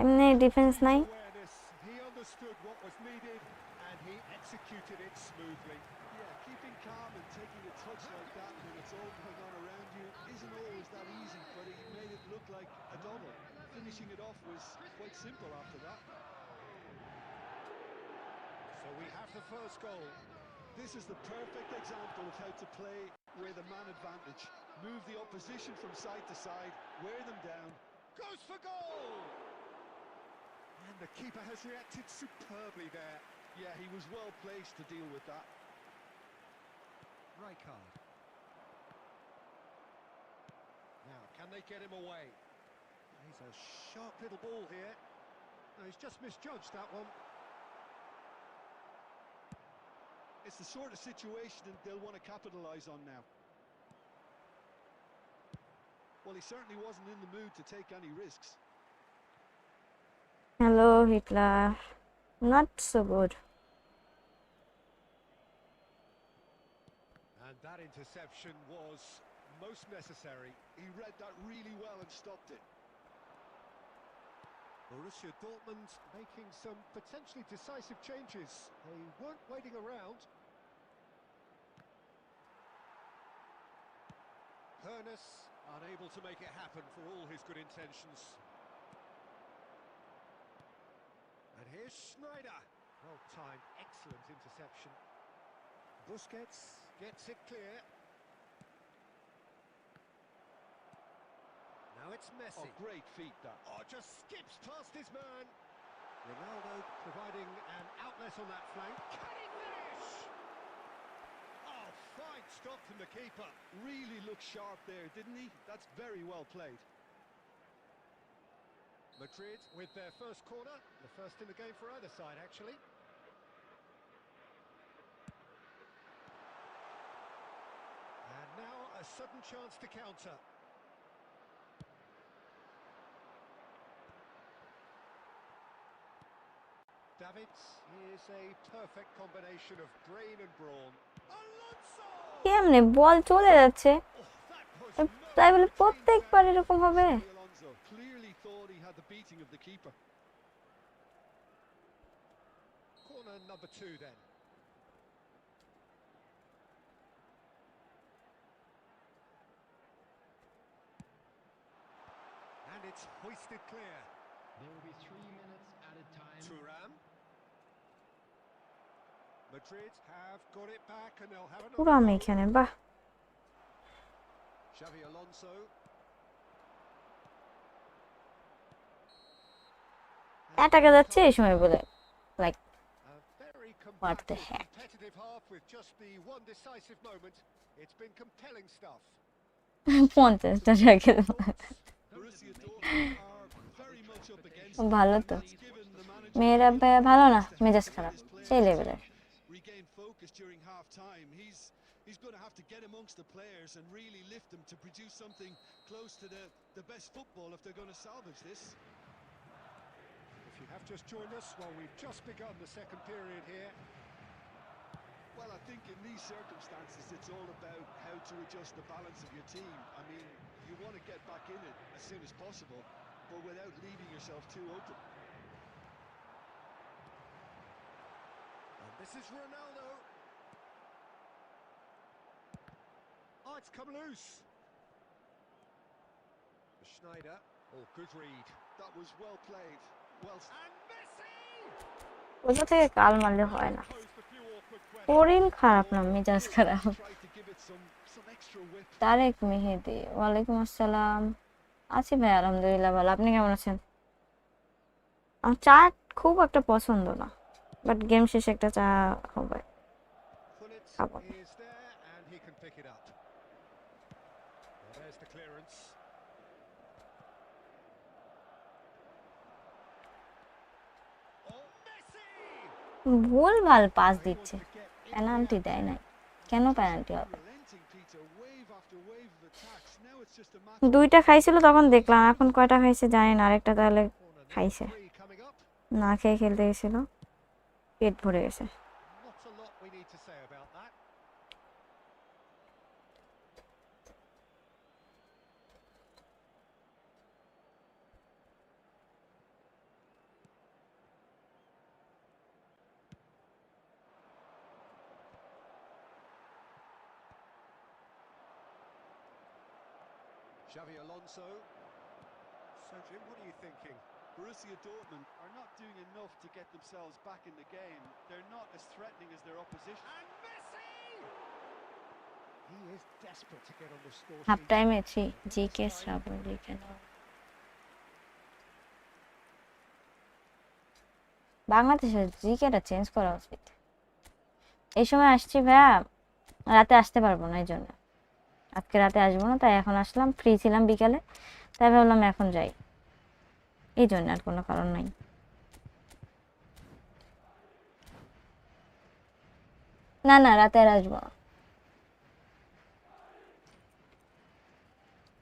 এমনি ডিফেন্স নাই। awareness. He understood what was needed and he executed it smoothly. Yeah, keeping calm and taking a touch like that when it's all going on around you isn't always that easy, but he made it look like a double. Finishing it off was quite simple after that. So we have the first goal. This is the perfect example of how to play with a man advantage. Move the opposition from side to side, wear them down. Goes for goal! And the keeper has reacted superbly there. Yeah, he was well placed to deal with that. Rijkaard. Now, can they get him away? He's a sharp little ball here. No, he's just misjudged that one. It's the sort of situation they'll want to capitalise on now. Well, he certainly wasn't in the mood to take any risks. Hello Hitler, not so good. And that interception was most necessary. He read that really well and stopped it. Borussia Dortmund making some potentially decisive changes. They weren't waiting around. Hoeneß unable to make it happen for all his good intentions. And here's Schneider. Well timed, excellent interception. Busquets gets it clear. Now it's Messi. Oh, great feat that. Oh, just skips past his man. Ronaldo providing an outlet on that flank. Can he finish? Oh, fine stop from the keeper. Really looked sharp there, didn't he? That's very well played. Madrid with their first corner, the first in the game for either side, actually. And now a sudden chance to counter. Davids is a perfect combination of brain and brawn. Alonso! কেমনে বল চলে যাচ্ছে, তাই বলে প্রত্যেকবার এরকম হবে? Alonso clearly thought he had the beating of the keeper. Corner number 2 then. And it's hoisted clear. There will be 3 minutes added time. Thuram. Madrid have got it back and they'll have পুরো another আমি goal. এখানে, বাহ। Xavi Alonso. অ্যাটাকে যাচ্ছে এই সময় বলে, like A very What the combative, heck? competitive half with just the one decisive moment. It's been compelling stuff. 50টা টাকা। Borussia Dortmund are very much up against it. ভালো তো, It's given the manager মেয়েরা ভালো না, মেজাজ খারাপ সেই লেভেলের। regain focus during half time. He's going to have to get amongst the players and really lift them to produce something close to the best football if they're going to salvage this. If you have just joined us, well, we've just begun the second period here. Well, I think in these circumstances it's all about how to adjust the balance of your team. I mean, you want to get back in it as soon as possible, but without leaving yourself too open. And this is Ronaldo. Oh, it's come loose. Schneider. Oh, good read. That was well played. Well, And Messi! কোথা থেকে কাল মারলে হয় না, Posed a few awkward questions. শরীর খারাপ না মেজাজ খারাপ। tried to give it some extra whip. Tarique মেহেদি, ওয়ালাইকুম আসসালাম। আছি ভাই, আলহামদুলিল্লাহ ভালো। আপনি কেমন আছেন? আমার চা খুব একটা পছন্দ না, বাট গেম শেষে একটা চা হবে। Pullet Come on. is there and he can pick it up. Well, there's the clearance. Oh, Messi! ভুলভাল পাস He দিচ্ছে, wants to get in penalty দেয় নাই, কেন পেনাল্টি হবে? Relenting, Peter. Wave after wave of attacks. Now it's just a matter. দুইটা খাইছিল তখন দেখলাম, এখন কয়টা খাইছে জানি না। আরেকটা তাহলে Corner number খাইছে, 3 coming up. না খেয়ে খেলতে গেছিল, পেট ভরে গেছে। Not a lot we need to say about that. Xavi Alonso. So, Jim, what are you thinking? Borussia Dortmund are not doing enough to get themselves back in the game. They're not as threatening as their opposition. And Messi! He is desperate to get on the score half sheet. টাইমে GK শ্রাবণ লিখে নাও। বাংলাদেশের জিকেটা change করা উচিত। এই সময় আসছি ভাইয়া, রাতে আসতে পারবো না, এই জন্য আজকে রাতে আসবো না, তাই এখন আসলাম। ফ্রি ছিলাম বিকালে, তাই ভাবলাম এখন যাই, এই জন্য, আর কোনো কারণ নাই। না না, রাতে আর আসবো না।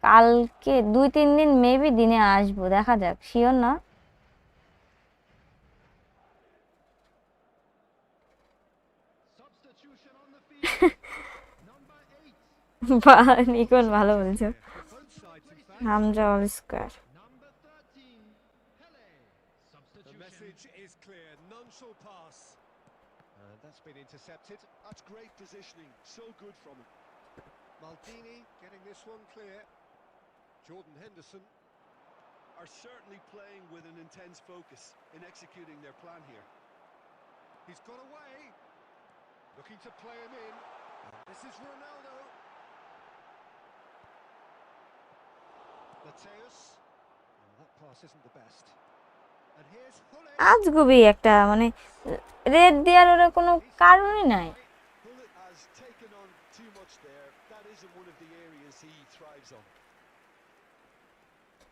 কালকে 2-3 দিন মেবি দিনে আসবো, দেখা যাক, শিওর না। Substitution on the field. Number 8. Nikon ভালো বলছো। Both sides, in fact. Hamza all square. Number 13. Pele. The Substitution. message is clear. None shall pass. And that's been intercepted. That's great positioning. So good from him. Maldini getting this one clear. Jordan Henderson. Are certainly playing with an intense focus in executing their plan here. He's got away. Looking to play him in. This is Ronaldo. Mateus. Oh, that pass isn't the best. And here's Hulle. আজগুবি একটা, মানে red দেওয়ার ওরা কোনো কারণই নাই। Bullet has taken on too much there. That isn't one of the areas he thrives on.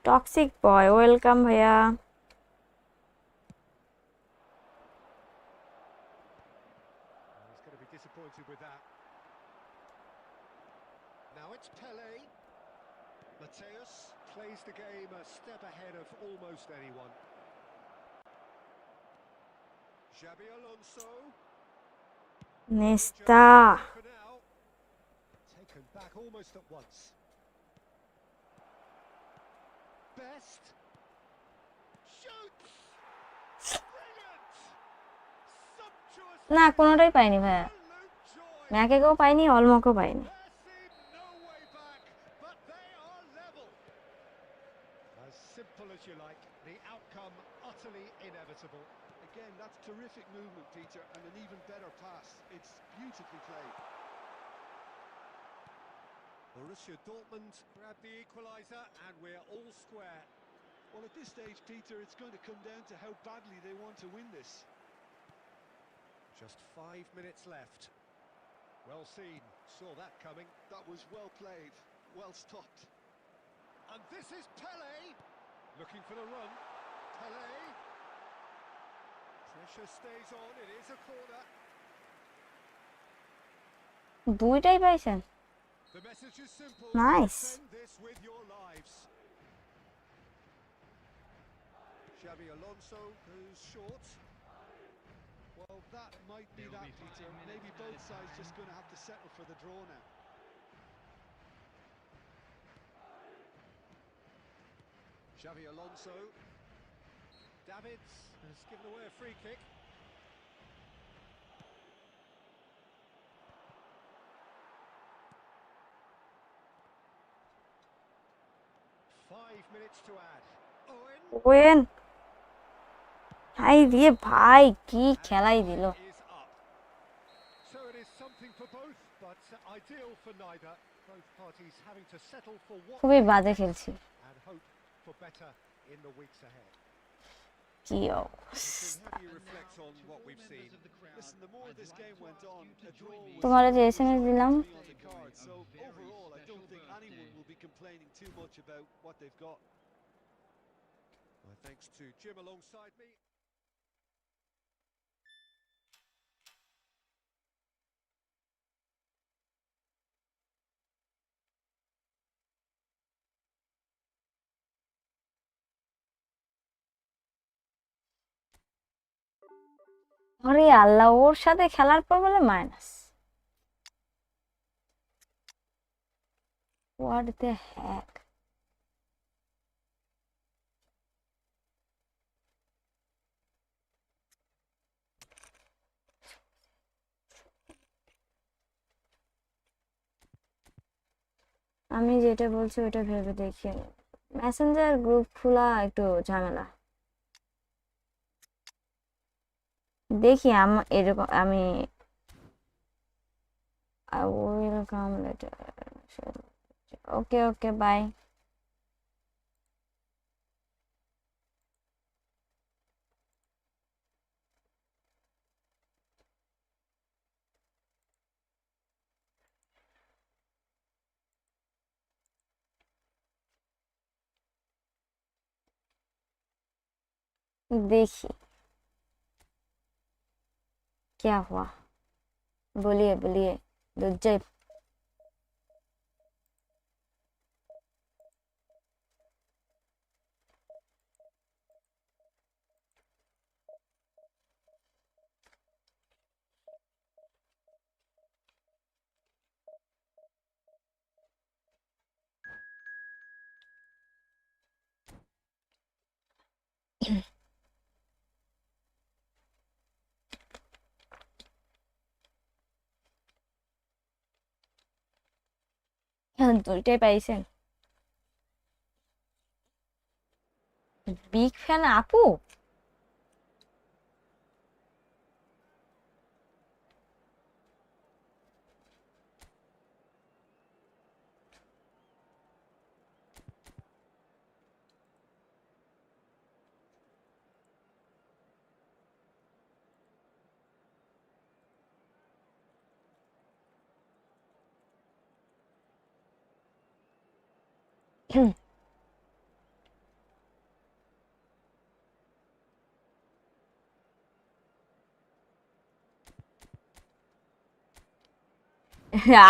Toxic boy welcome ভাইয়া। He's going to be disappointed with that. Now it's Pele. Mateus plays the game a step ahead of almost anyone. Xabi Alonso. নেস্তা For now. Taken back almost at once. Best. Shoots. Brilliant. Sumptuous. না কোনোটাই পাইনি ভাইয়া, Absolute joy. ম্যাকেও পাইনি অলমোকেও পাইনি। There seemed no way back, but they are level. As simple as you like, the outcome utterly inevitable. Again, that's terrific movement, Peter, and an even better pass. It's beautifully played. Borussia Dortmund grab the equaliser and we're all square. Well, at this stage, Peter, it's going to come down to how badly they want to win this. Just 5 minutes left. Well seen, saw that coming. That was well played, well stopped. And this is Pele, looking for the run. Pele. Pressure stays on, it is a corner. দুইটাই পাইছেন, The message is simple. Nice. Defend this with your lives. Xabi Alonso goes short. Well, that might be There will that, be 5 Peter. minutes Maybe both added sides time. just going to have to settle for the draw now. Xabi Alonso. Davids has given away a free kick. Five minutes to add. Owen. Owen হাই রে ভাই কি খেলাই দিল। Is up. So it is something for both, but ideal for neither. Both parties having to settle for what খুবই they বাজে get খেলছি, and hope for better in the weeks ahead. কি Listen, অবস্থা। how do you reflect on what we've seen? Listen, the more this game went on, a draw was তোমার যে SMS দিলাম, on the card. So overall, I don't think anyone will be complaining too much about what they've got. My thanks to Jim alongside me. আরে আল্লাহ, ওর সাথে খেলার পর বলে minus, what the heck. আমি যেটা বলছি ওটা ভেবে দেখি, মেসেঞ্জার গ্রুপ খোলা একটু ঝামেলা। দেখি এরকম আমি I will come later. Okay okay bye. देखिए क्या हुआ, बोलिए बोलिए दुज्जय। দুইটাই পাইছেন, বিগ ফ্যান আপু।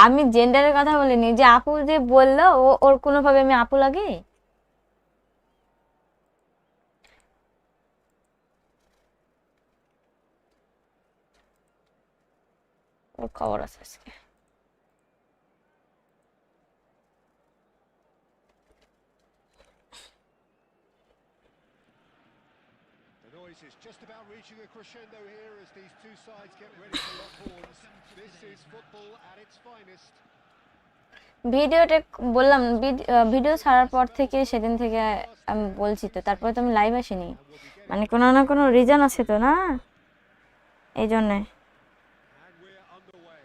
আমি জেন্ডারের কথা বলিনি, যে আপু যে বললো ওর কোনোভাবে আমি আপু লাগে? ওর খবর আছে আজকে। The noise is just about reaching a crescendo here as these two sides get ready to lock horns. This is football at its finest. ভিডিওটা বললাম, ভিডিও ছাড়ার পর থেকে সেদিন থেকে আমি বলছি তো, তারপরে তো আমি লাইভ আসিনি, মানে কোনো না কোনো রিজন আছে তো না, এই জন্যে। And we're underway.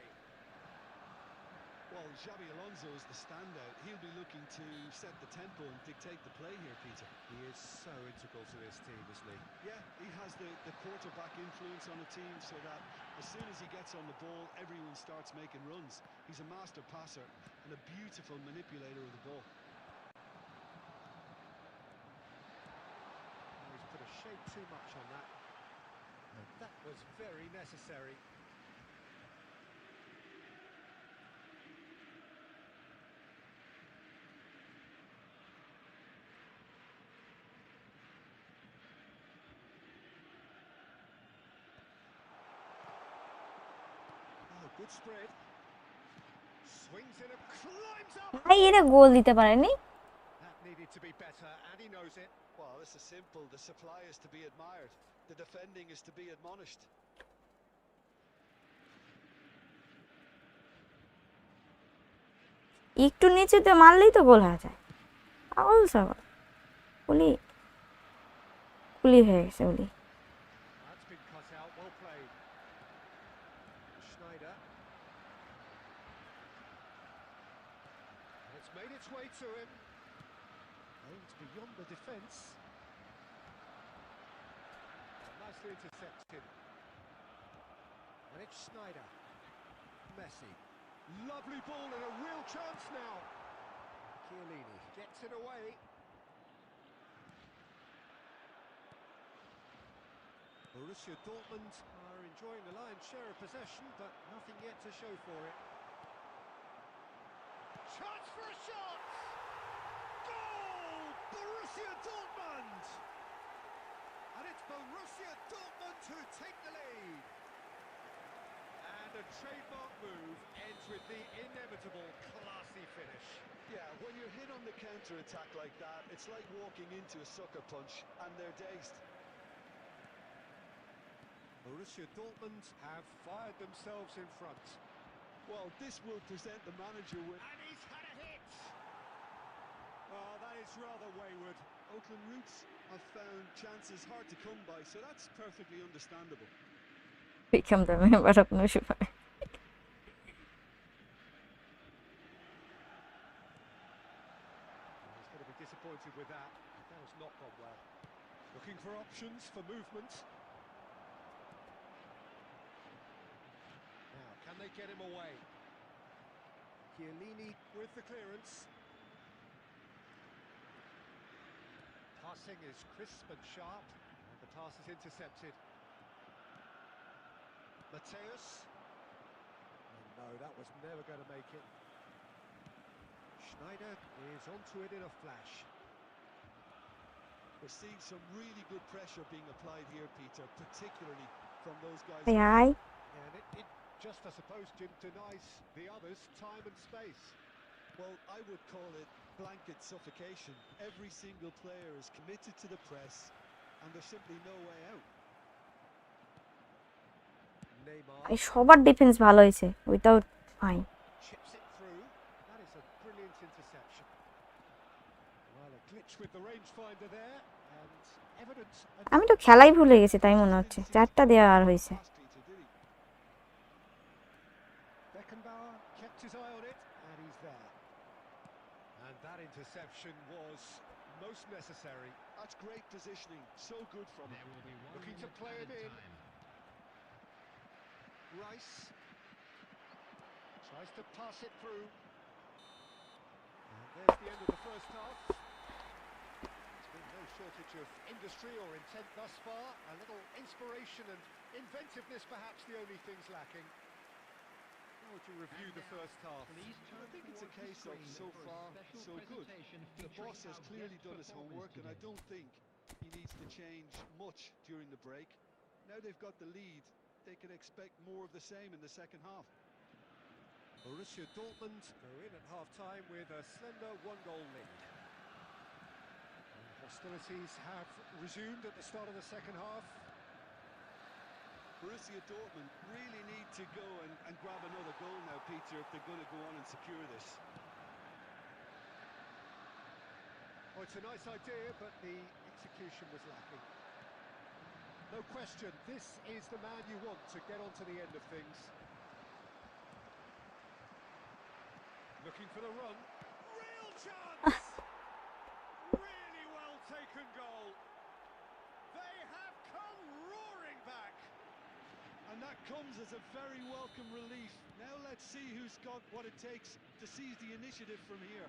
Well, Xabi Alonso is the standout. He'll be looking to set the tempo and dictate the play here, Peter. He is so integral to this team, isn't he? Yeah, he has the quarterback influence on the team so that as soon as he gets on the ball, everyone starts making runs. He's a master passer and a beautiful manipulator of the ball. He's put a shade too much on that. And that was very necessary. Oh, good spread. Swings in and climbs up. ভাই এরা গোল দিতে পারেনি। That needed to be better, and he knows it. Well, this is simple. The supply is to be admired. The defending is to be admonished. একটু নিচেতে মারলেই তো গোল হয়ে যায়, পাগল ছাগল। কুলি কুলি হয়ে গেছে উলি। That's been cut out. Well played. Schneider. And it's made its way to him. Oh, it's beyond the defence. Nicely intercepted. And it's Schneider. Messi. Lovely ball and a real chance now. Chiellini gets it away. Borussia Dortmund are enjoying the lion's share of possession, but nothing yet to show for it. Chance for a shot! Goal! Borussia Dortmund! And it's Borussia Dortmund who take the lead. And a trademark move ends with the inevitable classy finish. Yeah, when you're hit on the counter-attack like that, it's like walking into a sucker punch and they're dazed. Borussia Dortmund have fired themselves in front. Well, this will present the manager with... And he's had a hit! Oh, that is rather wayward. Oakland Roots have found chances hard to come by, so that's perfectly understandable. Become the member of Nusu. He's going to be disappointed with that. That has not gone well. Looking for options for movement. Now, can they get him away? Chiellini with the clearance. Passing is crisp and sharp, and the pass is intercepted. Mateus. Oh no, that was never going to make it. Schneider is onto it in a flash. We're seeing some really good pressure being applied here, Peter, particularly from those guys. Aye. And it just, I suppose, Jim, denies the others time and space. Well, I would call it blanket suffocation. Every single player is committed to the press, and there's simply no way out. Neymar এই সবার defence ভালো হয়েছে, without fine. chips it through. That is a brilliant interception. Well, a glitch with the rangefinder there, and evidence. আমি তো খেলাই ভুলে গেছি তাই মনে হচ্ছে, 4টা দেওয়া আর হয়েছে। Peter, did he? Beckenbauer kept his eye on it, and he's there. And that interception was most necessary. That's great positioning. So good from him. There will be one Looking to minute play it added in. time. Rice tries to pass it through. And there's the end of the first half. There's been no shortage of industry or intent thus far. A little inspiration and inventiveness, perhaps the only things lacking. Now to review the first half. Please turn I think it's a towards the case of screen so for a far, special so good. presentation The featuring boss has our clearly guest done his performers homework, and I today. don't think he needs to change much during the break. Now they've got the lead, they can expect more of the same in the second half. Borussia Dortmund go in at half-time with a slender one-goal lead. And hostilities have resumed at the start of the second half. Borussia Dortmund really need to go and grab another goal now, Peter, if they're going to go on and secure this. Oh, it's a nice idea, but the execution was lacking. No question, this is the man you want to get onto the end of things. Looking for the run. Real chance! Really well taken goal. They have come roaring back. And that comes as a very welcome relief. Now let's see who's got what it takes to seize the initiative from here.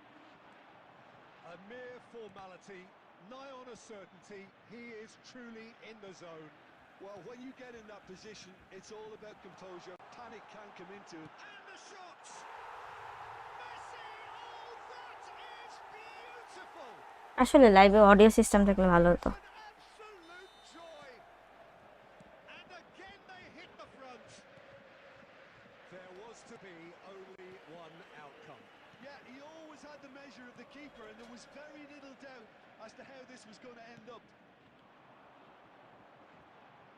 A mere formality, nigh on a certainty. He is truly in the zone. Well, when you get in that position, it's all about composure. Panic can't come into it. And the shot! Messi! Oh, that is beautiful! আসলে লাইভে audio system থাকলে ভালো হতো। An absolute joy. And again they hit the front. There was to be only one outcome. Yeah, he always had the measure of the keeper, and there was very little doubt as to how this was going to end up.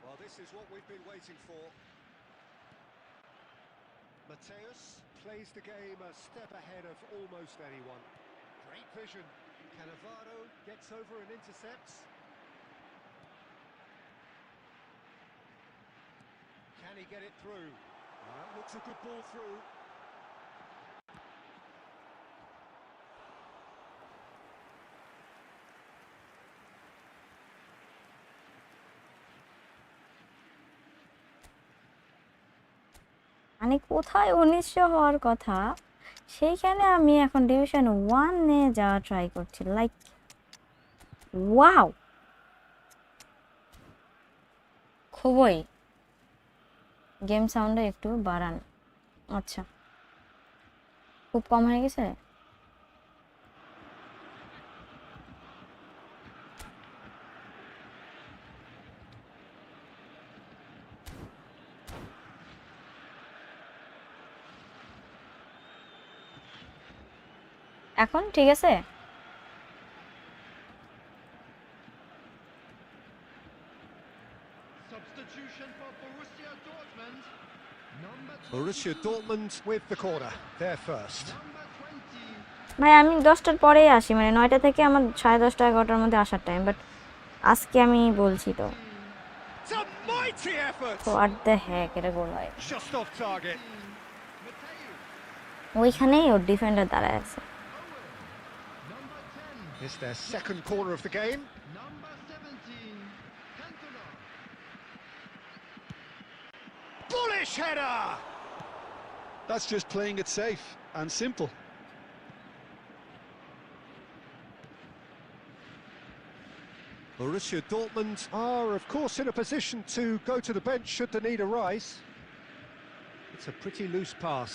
Well, this is what we've been waiting for. Mateus plays the game a step ahead of almost anyone. Great vision. Cannavaro gets over and intercepts. Can he get it through? That looks a good ball through. মানে কোথায় 1900 হওয়ার কথা সেইখানে আমি এখন division 1 এ যাওয়া try করছি, like wow, খুবই। গেম সাউন্ডটা একটু বাড়ান। আচ্ছা, খুব কম হয়ে গেছে। এখন ঠিক আছে? Substitution for Borussia Dortmund. Number 20. Borussia Dortmund with the corner. They're first. Number 20. ভাই আমি 10টার পরেই আসি, মানে 9টা থেকে আমার 10:30 11টার মধ্যে আসার টাইম, বাট আজকে আমি বলছি তো It's a mighty effort. What the heck, এটা গোল হয়। Just off target. ওইখানেই ওর ডিফেন্ডার দাঁড়ায় আছে। Number 10. It's their second corner of the game. Number 17. Cantona. Bullish header. That's just playing it safe and simple. Borussia Dortmund are, of course, in a position to go to the bench should the need arise. It's a pretty loose pass.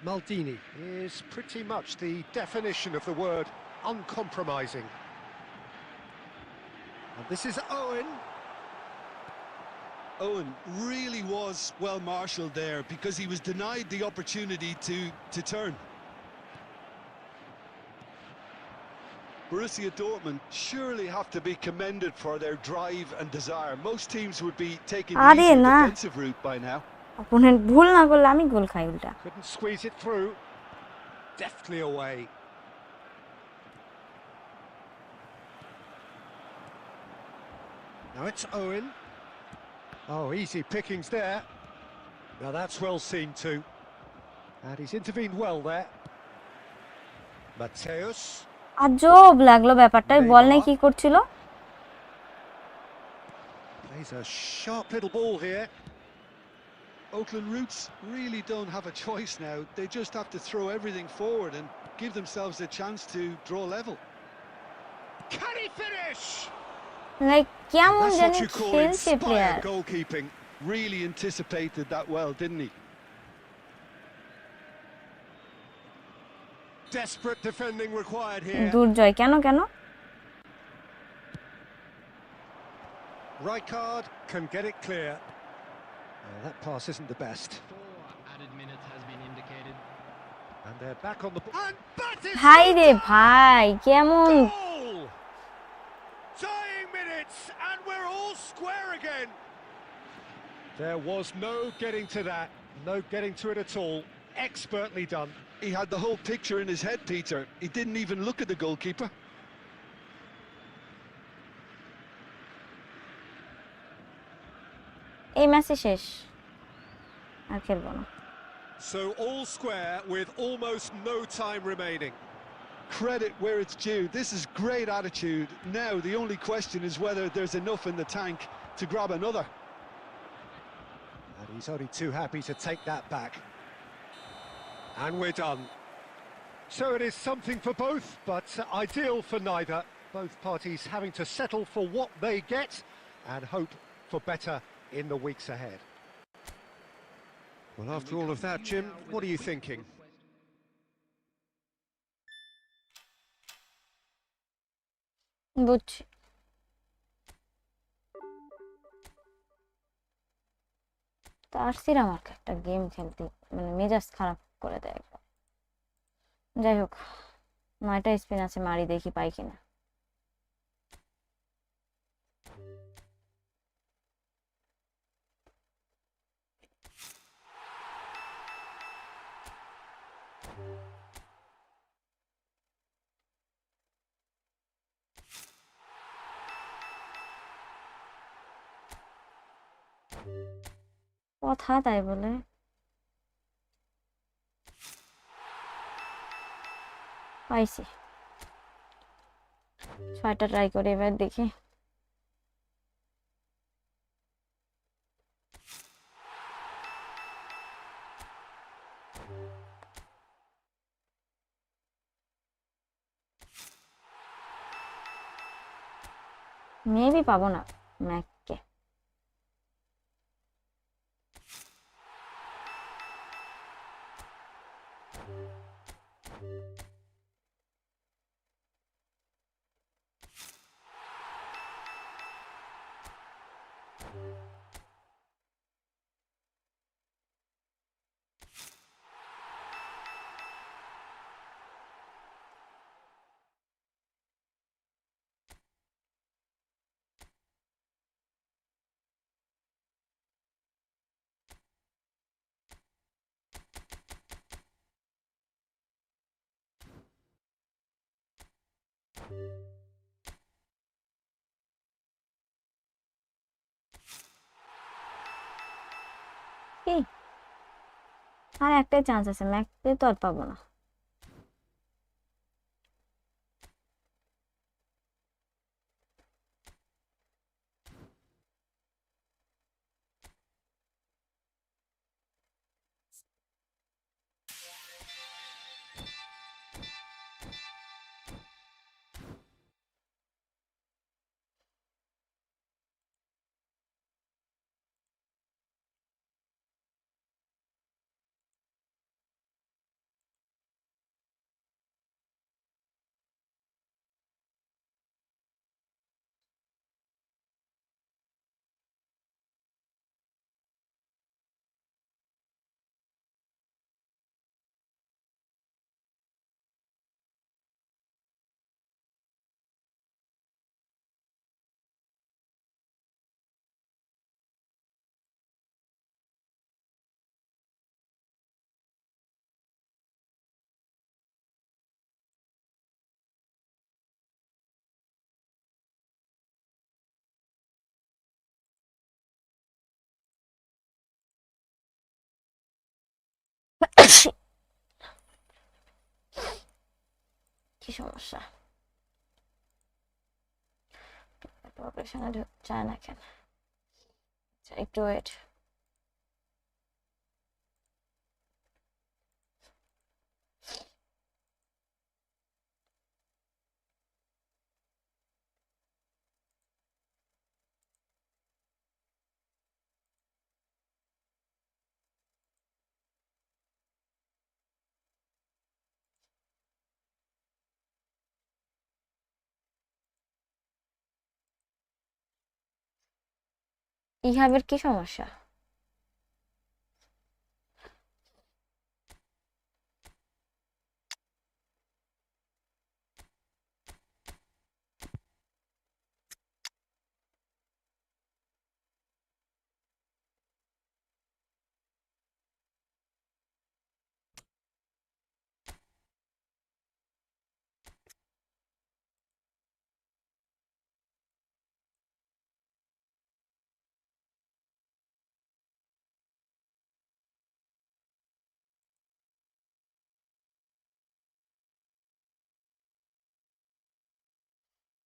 Maldini is pretty much the definition of the word uncompromising. And this is Owen. Owen really was well marshalled there because he was denied the opportunity to turn. Borussia Dortmund surely have to be commended for their drive and desire. Most teams would be taking the easier defensive route by now. Opponent ভুল না করলে আমি গোল খাই উল্টা। Couldn't squeeze it through. Deftly away. Now it's Owen. Oh, easy pickings there. Now that's well seen too. And he's intervened well there. Mateus. আজব লাগলো ব্যাপারটা, বল নেই কি করছিল। Plays a sharp little ball here. Oakland Roots really don't have a choice now. They just have to throw everything forward and give themselves a chance to draw level. Can he finish? Like কেমন That's জানি what you call খেলছে player. inspired goalkeeping. Really anticipated that well, didn't he? Desperate defending required here. দুর্জয় কেন Rijkaard can get it clear. That pass isn't the best. 4 added minutes has been indicated. And they're back on the ball. And batted হাই রে ভাই কেমন goal! Dying minutes, and we're all square again. There was no getting to that. No getting to it at all. Expertly done. He had the whole picture in his head, Peter. He didn't even look at the goalkeeper. এই ম্যাচই শেষ আর খেলবো না So all square with almost no time remaining. Credit where it's due. This is great attitude. Now the only question is whether there's enough in the tank to grab another. And he's only too happy to take that back. And we're done. So it is something for both, but ideal for neither. Both parties having to settle for what they get and hope for better in the weeks ahead. Well, after all of that, Jim, what are you thinking? বুঝছি তো আসছিলাম আর একটা game খেলতে মানে মেজাজ খারাপ করে দেয় একবার যাই হোক 9টা স্পিন আছে মারি দেখি পাই কিনা কথা তাই বলে পাইছি 6টা ট্রাই করে এবার দেখি মেবি পাবো না ম্যাককে কি আর একটাই চান্স আছে ম্যাককে তো আর পাবো না কি সমস্যা অপারেশনে যায় না কেন একটু ওয়েট ইহাবের কি সমস্যা?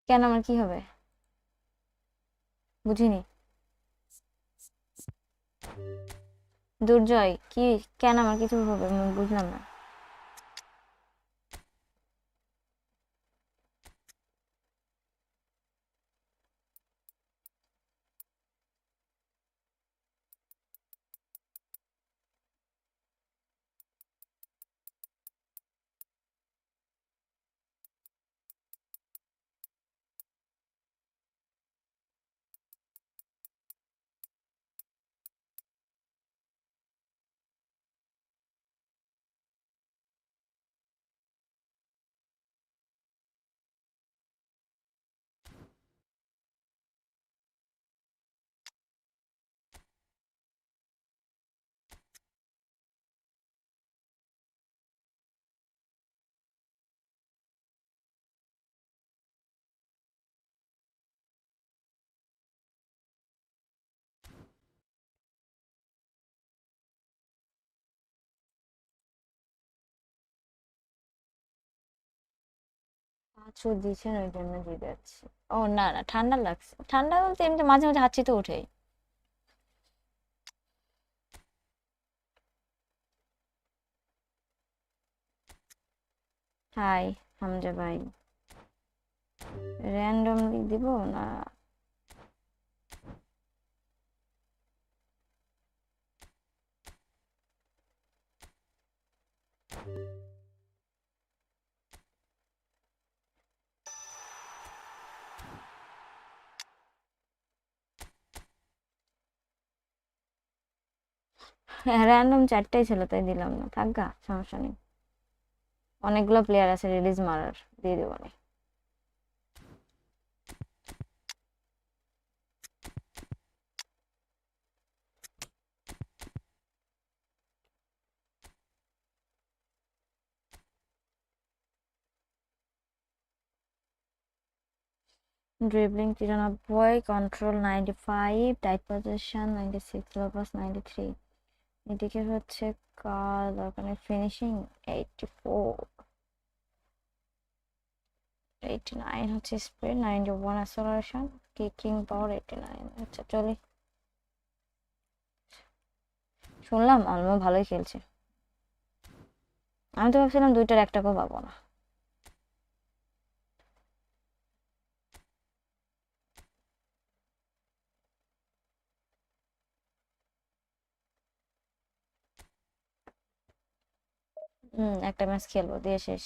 কেন আমার কি হবে বুঝিনি। দুর্জয় কি, কেন আমার কিছু হবে আমি বুঝলাম না। পাঁচও দিয়েছেন ওই জন্য দিয়ে যাচ্ছি। ও না না, ঠান্ডা লাগছে, ঠান্ডা বলতে এমনি মাঝে মাঝে হাঁচি তো ওঠে। হাই হামজা ভাই, র্যান্ডমলি দিব না? র্যান্ডম চারটাই ছিল তাই দিলাম না, থাকা সমস্যা নেই, অনেকগুলো প্লেয়ার আছে রিলিজ মারার, দিয়ে দেবো না। Dribbling 93, control 95, tight position 96, লোপাস 93। এদিকে হচ্ছে দরকার ফিনিশিং 84, 89 হচ্ছে স্পিড, 91 অ্যাসেলারেশন, কিকিং পাওয়ার 89। আচ্ছা চলি, শুনলাম অলমো ভালোই খেলছে, আমি তো ভাবছিলাম দুইটার একটাকেও পাবো না। একটা ম্যাচ খেলবো দিয়ে শেষ।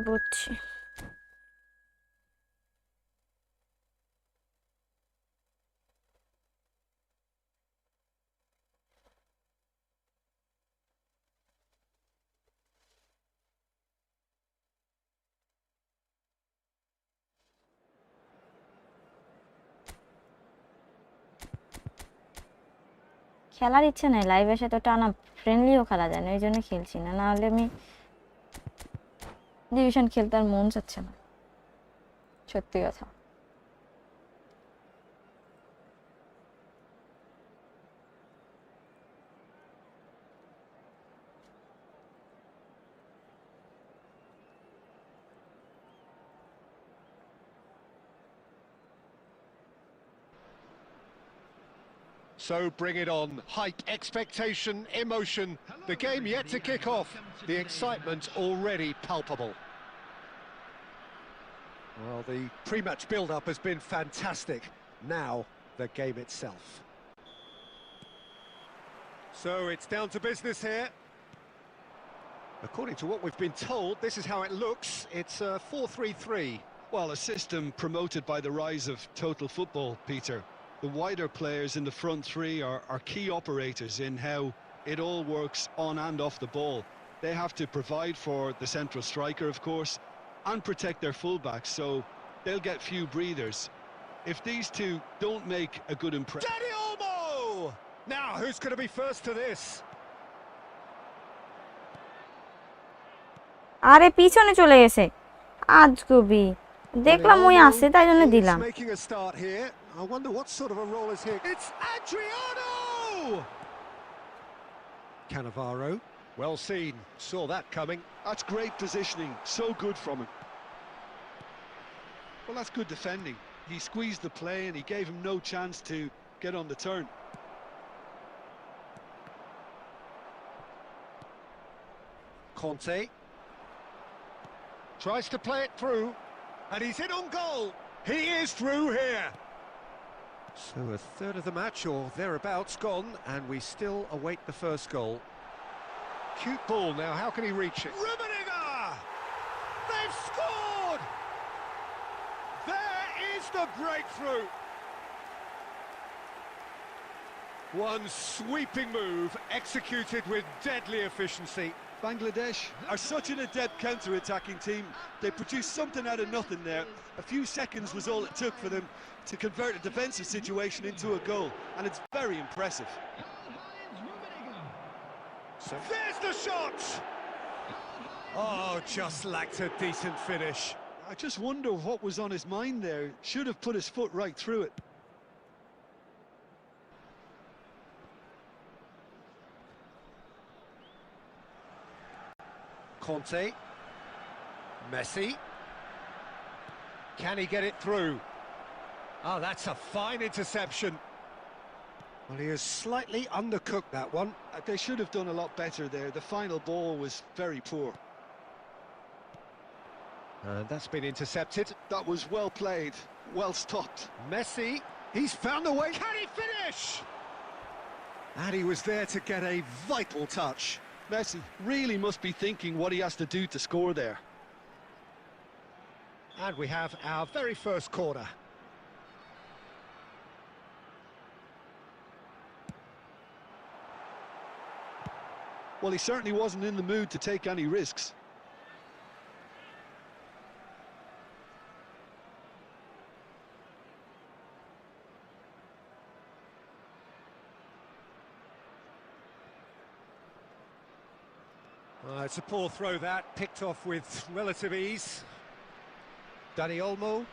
বুঝছি। খেলার ইচ্ছে নাই, লাইভের সাথে টানা ফ্রেন্ডলিও খেলা যায় না, ওই জন্য খেলছি না, নাহলে আমি ডিভিশন খেলতে আর মন চাচ্ছে না, সত্যি কথা। So bring it on. Hype, expectation, emotion. The game yet to kick off. The excitement already palpable. Well, the pre-match build-up has been fantastic. Now, the game itself. So it's down to business here. According to what we've been told, this is how it looks. It's a 4-3-3. Well, a system promoted by the rise of total football, Peter. The wider players in the front three are key operators in how it all works on and off the ball. They have to provide for the central striker, of course, and protect their fullbacks, so they'll get few breathers. If these two don't make a good impression... Dani Olmo! Now, who's going to be first to this? আরে পিছনে চলে গেছে আজগুবি দেখলাম ওই আছে তাই জন্য দিলাম He's making a start here. I wonder what sort of a role is here. It's Adriano! Cannavaro, well seen, saw that coming. That's great positioning, so good from him. Well, that's good defending. He squeezed the play and he gave him no chance to get on the turn. Conte tries to play it through, and he's in on goal. He is through here. So a third of the match, or thereabouts, gone, and we still await the first goal. Cute ball now, how can he reach it? Rummenigge! They've scored! There is the breakthrough! One sweeping move, executed with deadly efficiency. Bangladesh are such an adept counter-attacking team. They produced something out of nothing there. A few seconds was all it took for them to convert a defensive situation into a goal, and it's very impressive. So there's the shot! Oh, just lacked a decent finish. I just wonder what was on his mind there. Should have put his foot right through it. Conte, Messi, can he get it through? Oh, that's a fine interception. Well, he has slightly undercooked that one. They should have done a lot better there. The final ball was very poor. And that's been intercepted. That was well played, well stopped. Messi, he's found a way. Can he finish? And he was there to get a vital touch. Messi really must be thinking what he has to do to score there. And we have our very first corner. Well, he certainly wasn't in the mood to take any risks. It's a poor throw that, picked off with relative ease. Dani Olmo.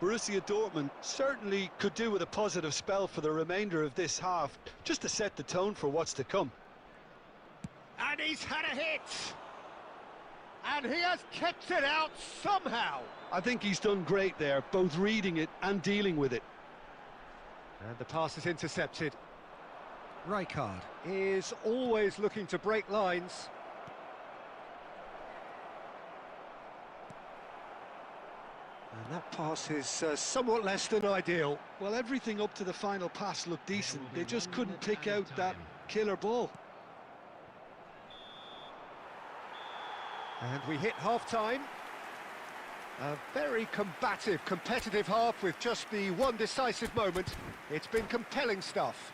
Borussia Dortmund certainly could do with a positive spell for the remainder of this half, just to set the tone for what's to come. And he's had a hit! And he has kept it out somehow! I think he's done great there, both reading it and dealing with it. And the pass is intercepted. Rijkaard is always looking to break lines. And that pass is somewhat less than ideal. Well, everything up to the final pass looked decent. They just couldn't pick out that killer ball. And we hit half-time. A very combative, competitive half with just the one decisive moment. It's been compelling stuff.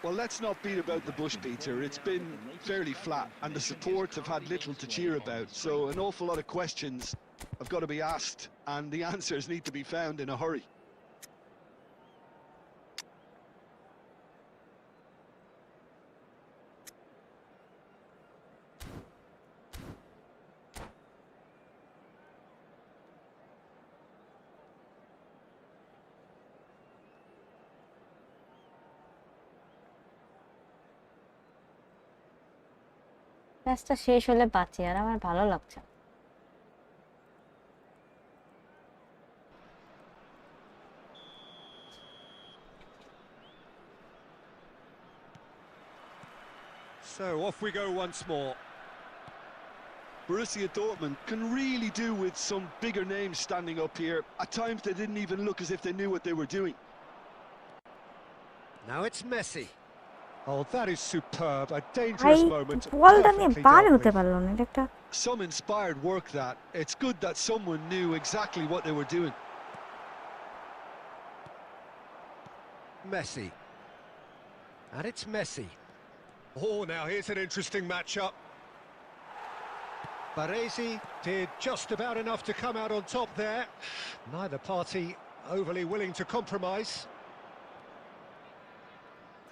Well, let's not beat about the bush, Peter. It's been fairly flat, and the supports have had little to cheer about. So an awful lot of questions have got to be asked, and the answers need to be found in a hurry. ম্যাচটা শেষ হলে বাঁচি আর আমার ভালো লাগছে So off we go once more. Borussia Dortmund can really do with some bigger names standing up here. At times they didn't even look as if they knew what they were doing. Now it's Messi. Oh, that is superb. A ভাই dangerous moment. বলটা নিয়ে Perfectly বার dealt হতে with. পারলো না, এটা একটা Some inspired work that. It's good that someone knew exactly what they were doing. Messi. And it's Messi. Oh, now here's an interesting matchup. Baresi did just about enough to come out on top there. Neither party overly willing to compromise.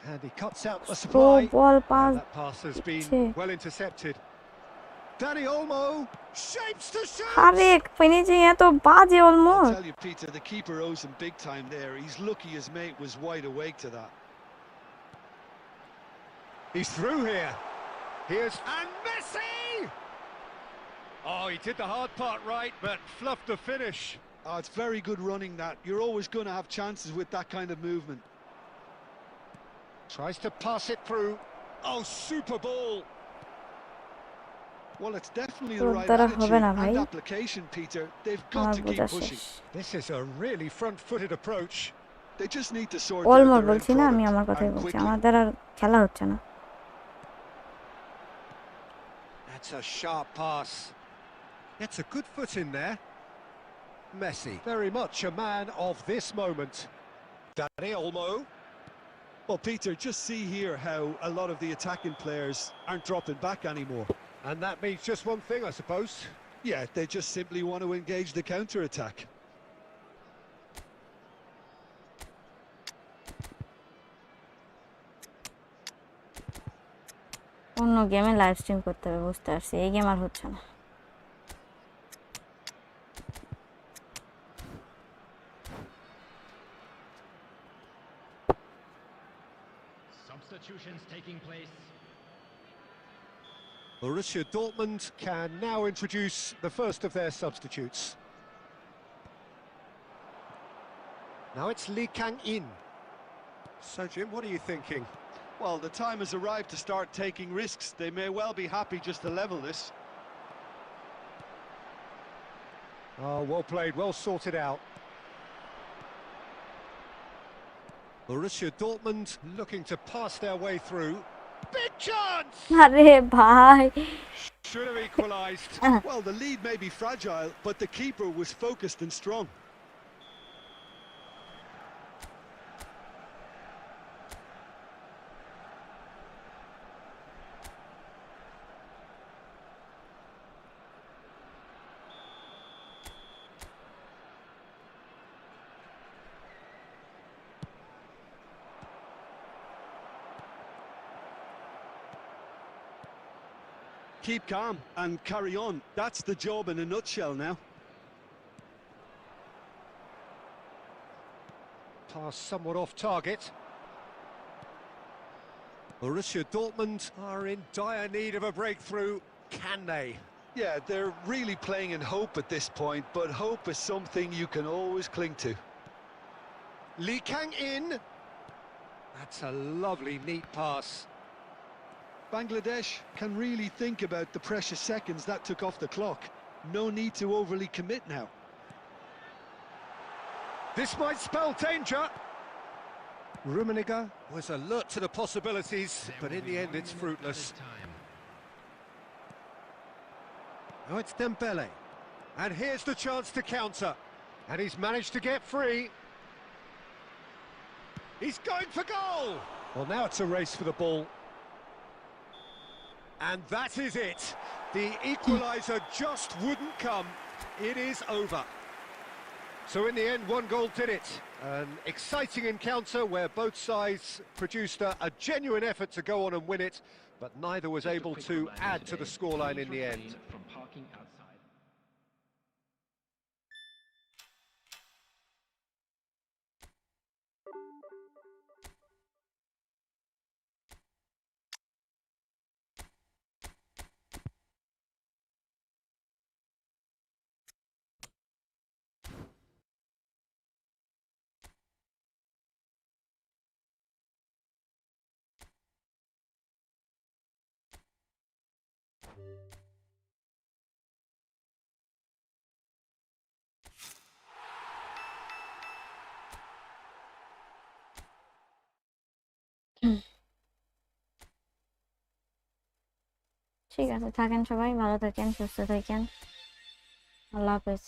And he cuts out the slow supply. Ball pass That pass has been দিচ্ছে। well intercepted. Danny Olmo shapes to shoot. আরে finishing এত বাজে I'll almost. tell you, Peter, the keeper owes him big time there. He's lucky his mate was wide awake to that. He's through here. Here's and Messi. Oh, he did the hard part right, but fluffed the finish. Oh, it's very good running that. You're always going to have chances with that kind of movement. Tries to pass it through. Oh, super ball. Well, it's definitely the তোর right দ্বারা attitude হবে না ভাই, and application, Peter. They've আমার got to keep বোঝা pushing. শেষ। This is a really front-footed approach. They just need to sort out almost their end বলছি না, আমি product আমার কথাই and বলছি, quickly. আমার দ্বারা আর খেলা হচ্ছে না। That's a sharp pass. Gets a good foot in there. Messi, very much a man of this moment. Danny Olmo. Well, Peter, just see here how a lot of the attacking players aren't dropping back anymore. And that means just one thing, I suppose. Yeah, they just simply want to engage the counter-attack. অন্য গেমে live stream করতে হবে, বুঝতে পারছি, এই game আর হচ্ছে না। Substitutions taking place. Borussia Dortmund can now introduce the first of their substitutes. Now it's Lee Kang-in. So, Jim, what are you thinking? Well, the time has arrived to start taking risks. They may well be happy just to level this. Oh, well played, well sorted out. Borussia Dortmund looking to pass their way through. Big chance! আরে ভাই, Should have equalised. Well, the lead may be fragile, but the keeper was focused and strong. Keep calm and carry on. That's the job in a nutshell now. Pass somewhat off target. Borussia Dortmund are in dire need of a breakthrough. Can they? Yeah, they're really playing in hope at this point, but hope is something you can always cling to. Lee Kang-in. That's a lovely, neat pass. Bangladesh can really think about the precious seconds that took off the clock. No need to overly commit now. This might spell danger. Rummenigge was alert to the possibilities, but in the end it's fruitless. Now it's Dembele. And here's the chance to counter. And he's managed to get free. He's going for goal! Well, now it's a race for the ball. And that is it. The equaliser just wouldn't come. It is over. So in the end, one goal did it. An exciting encounter where both sides produced a genuine effort to go on and win it, but neither was able to add to the scoreline in the end. From parking outside. ঠিক আছে, থাকেন সবাই ভালো থাকেন, সুস্থ থাকেন, আল্লাহ হাফেজ।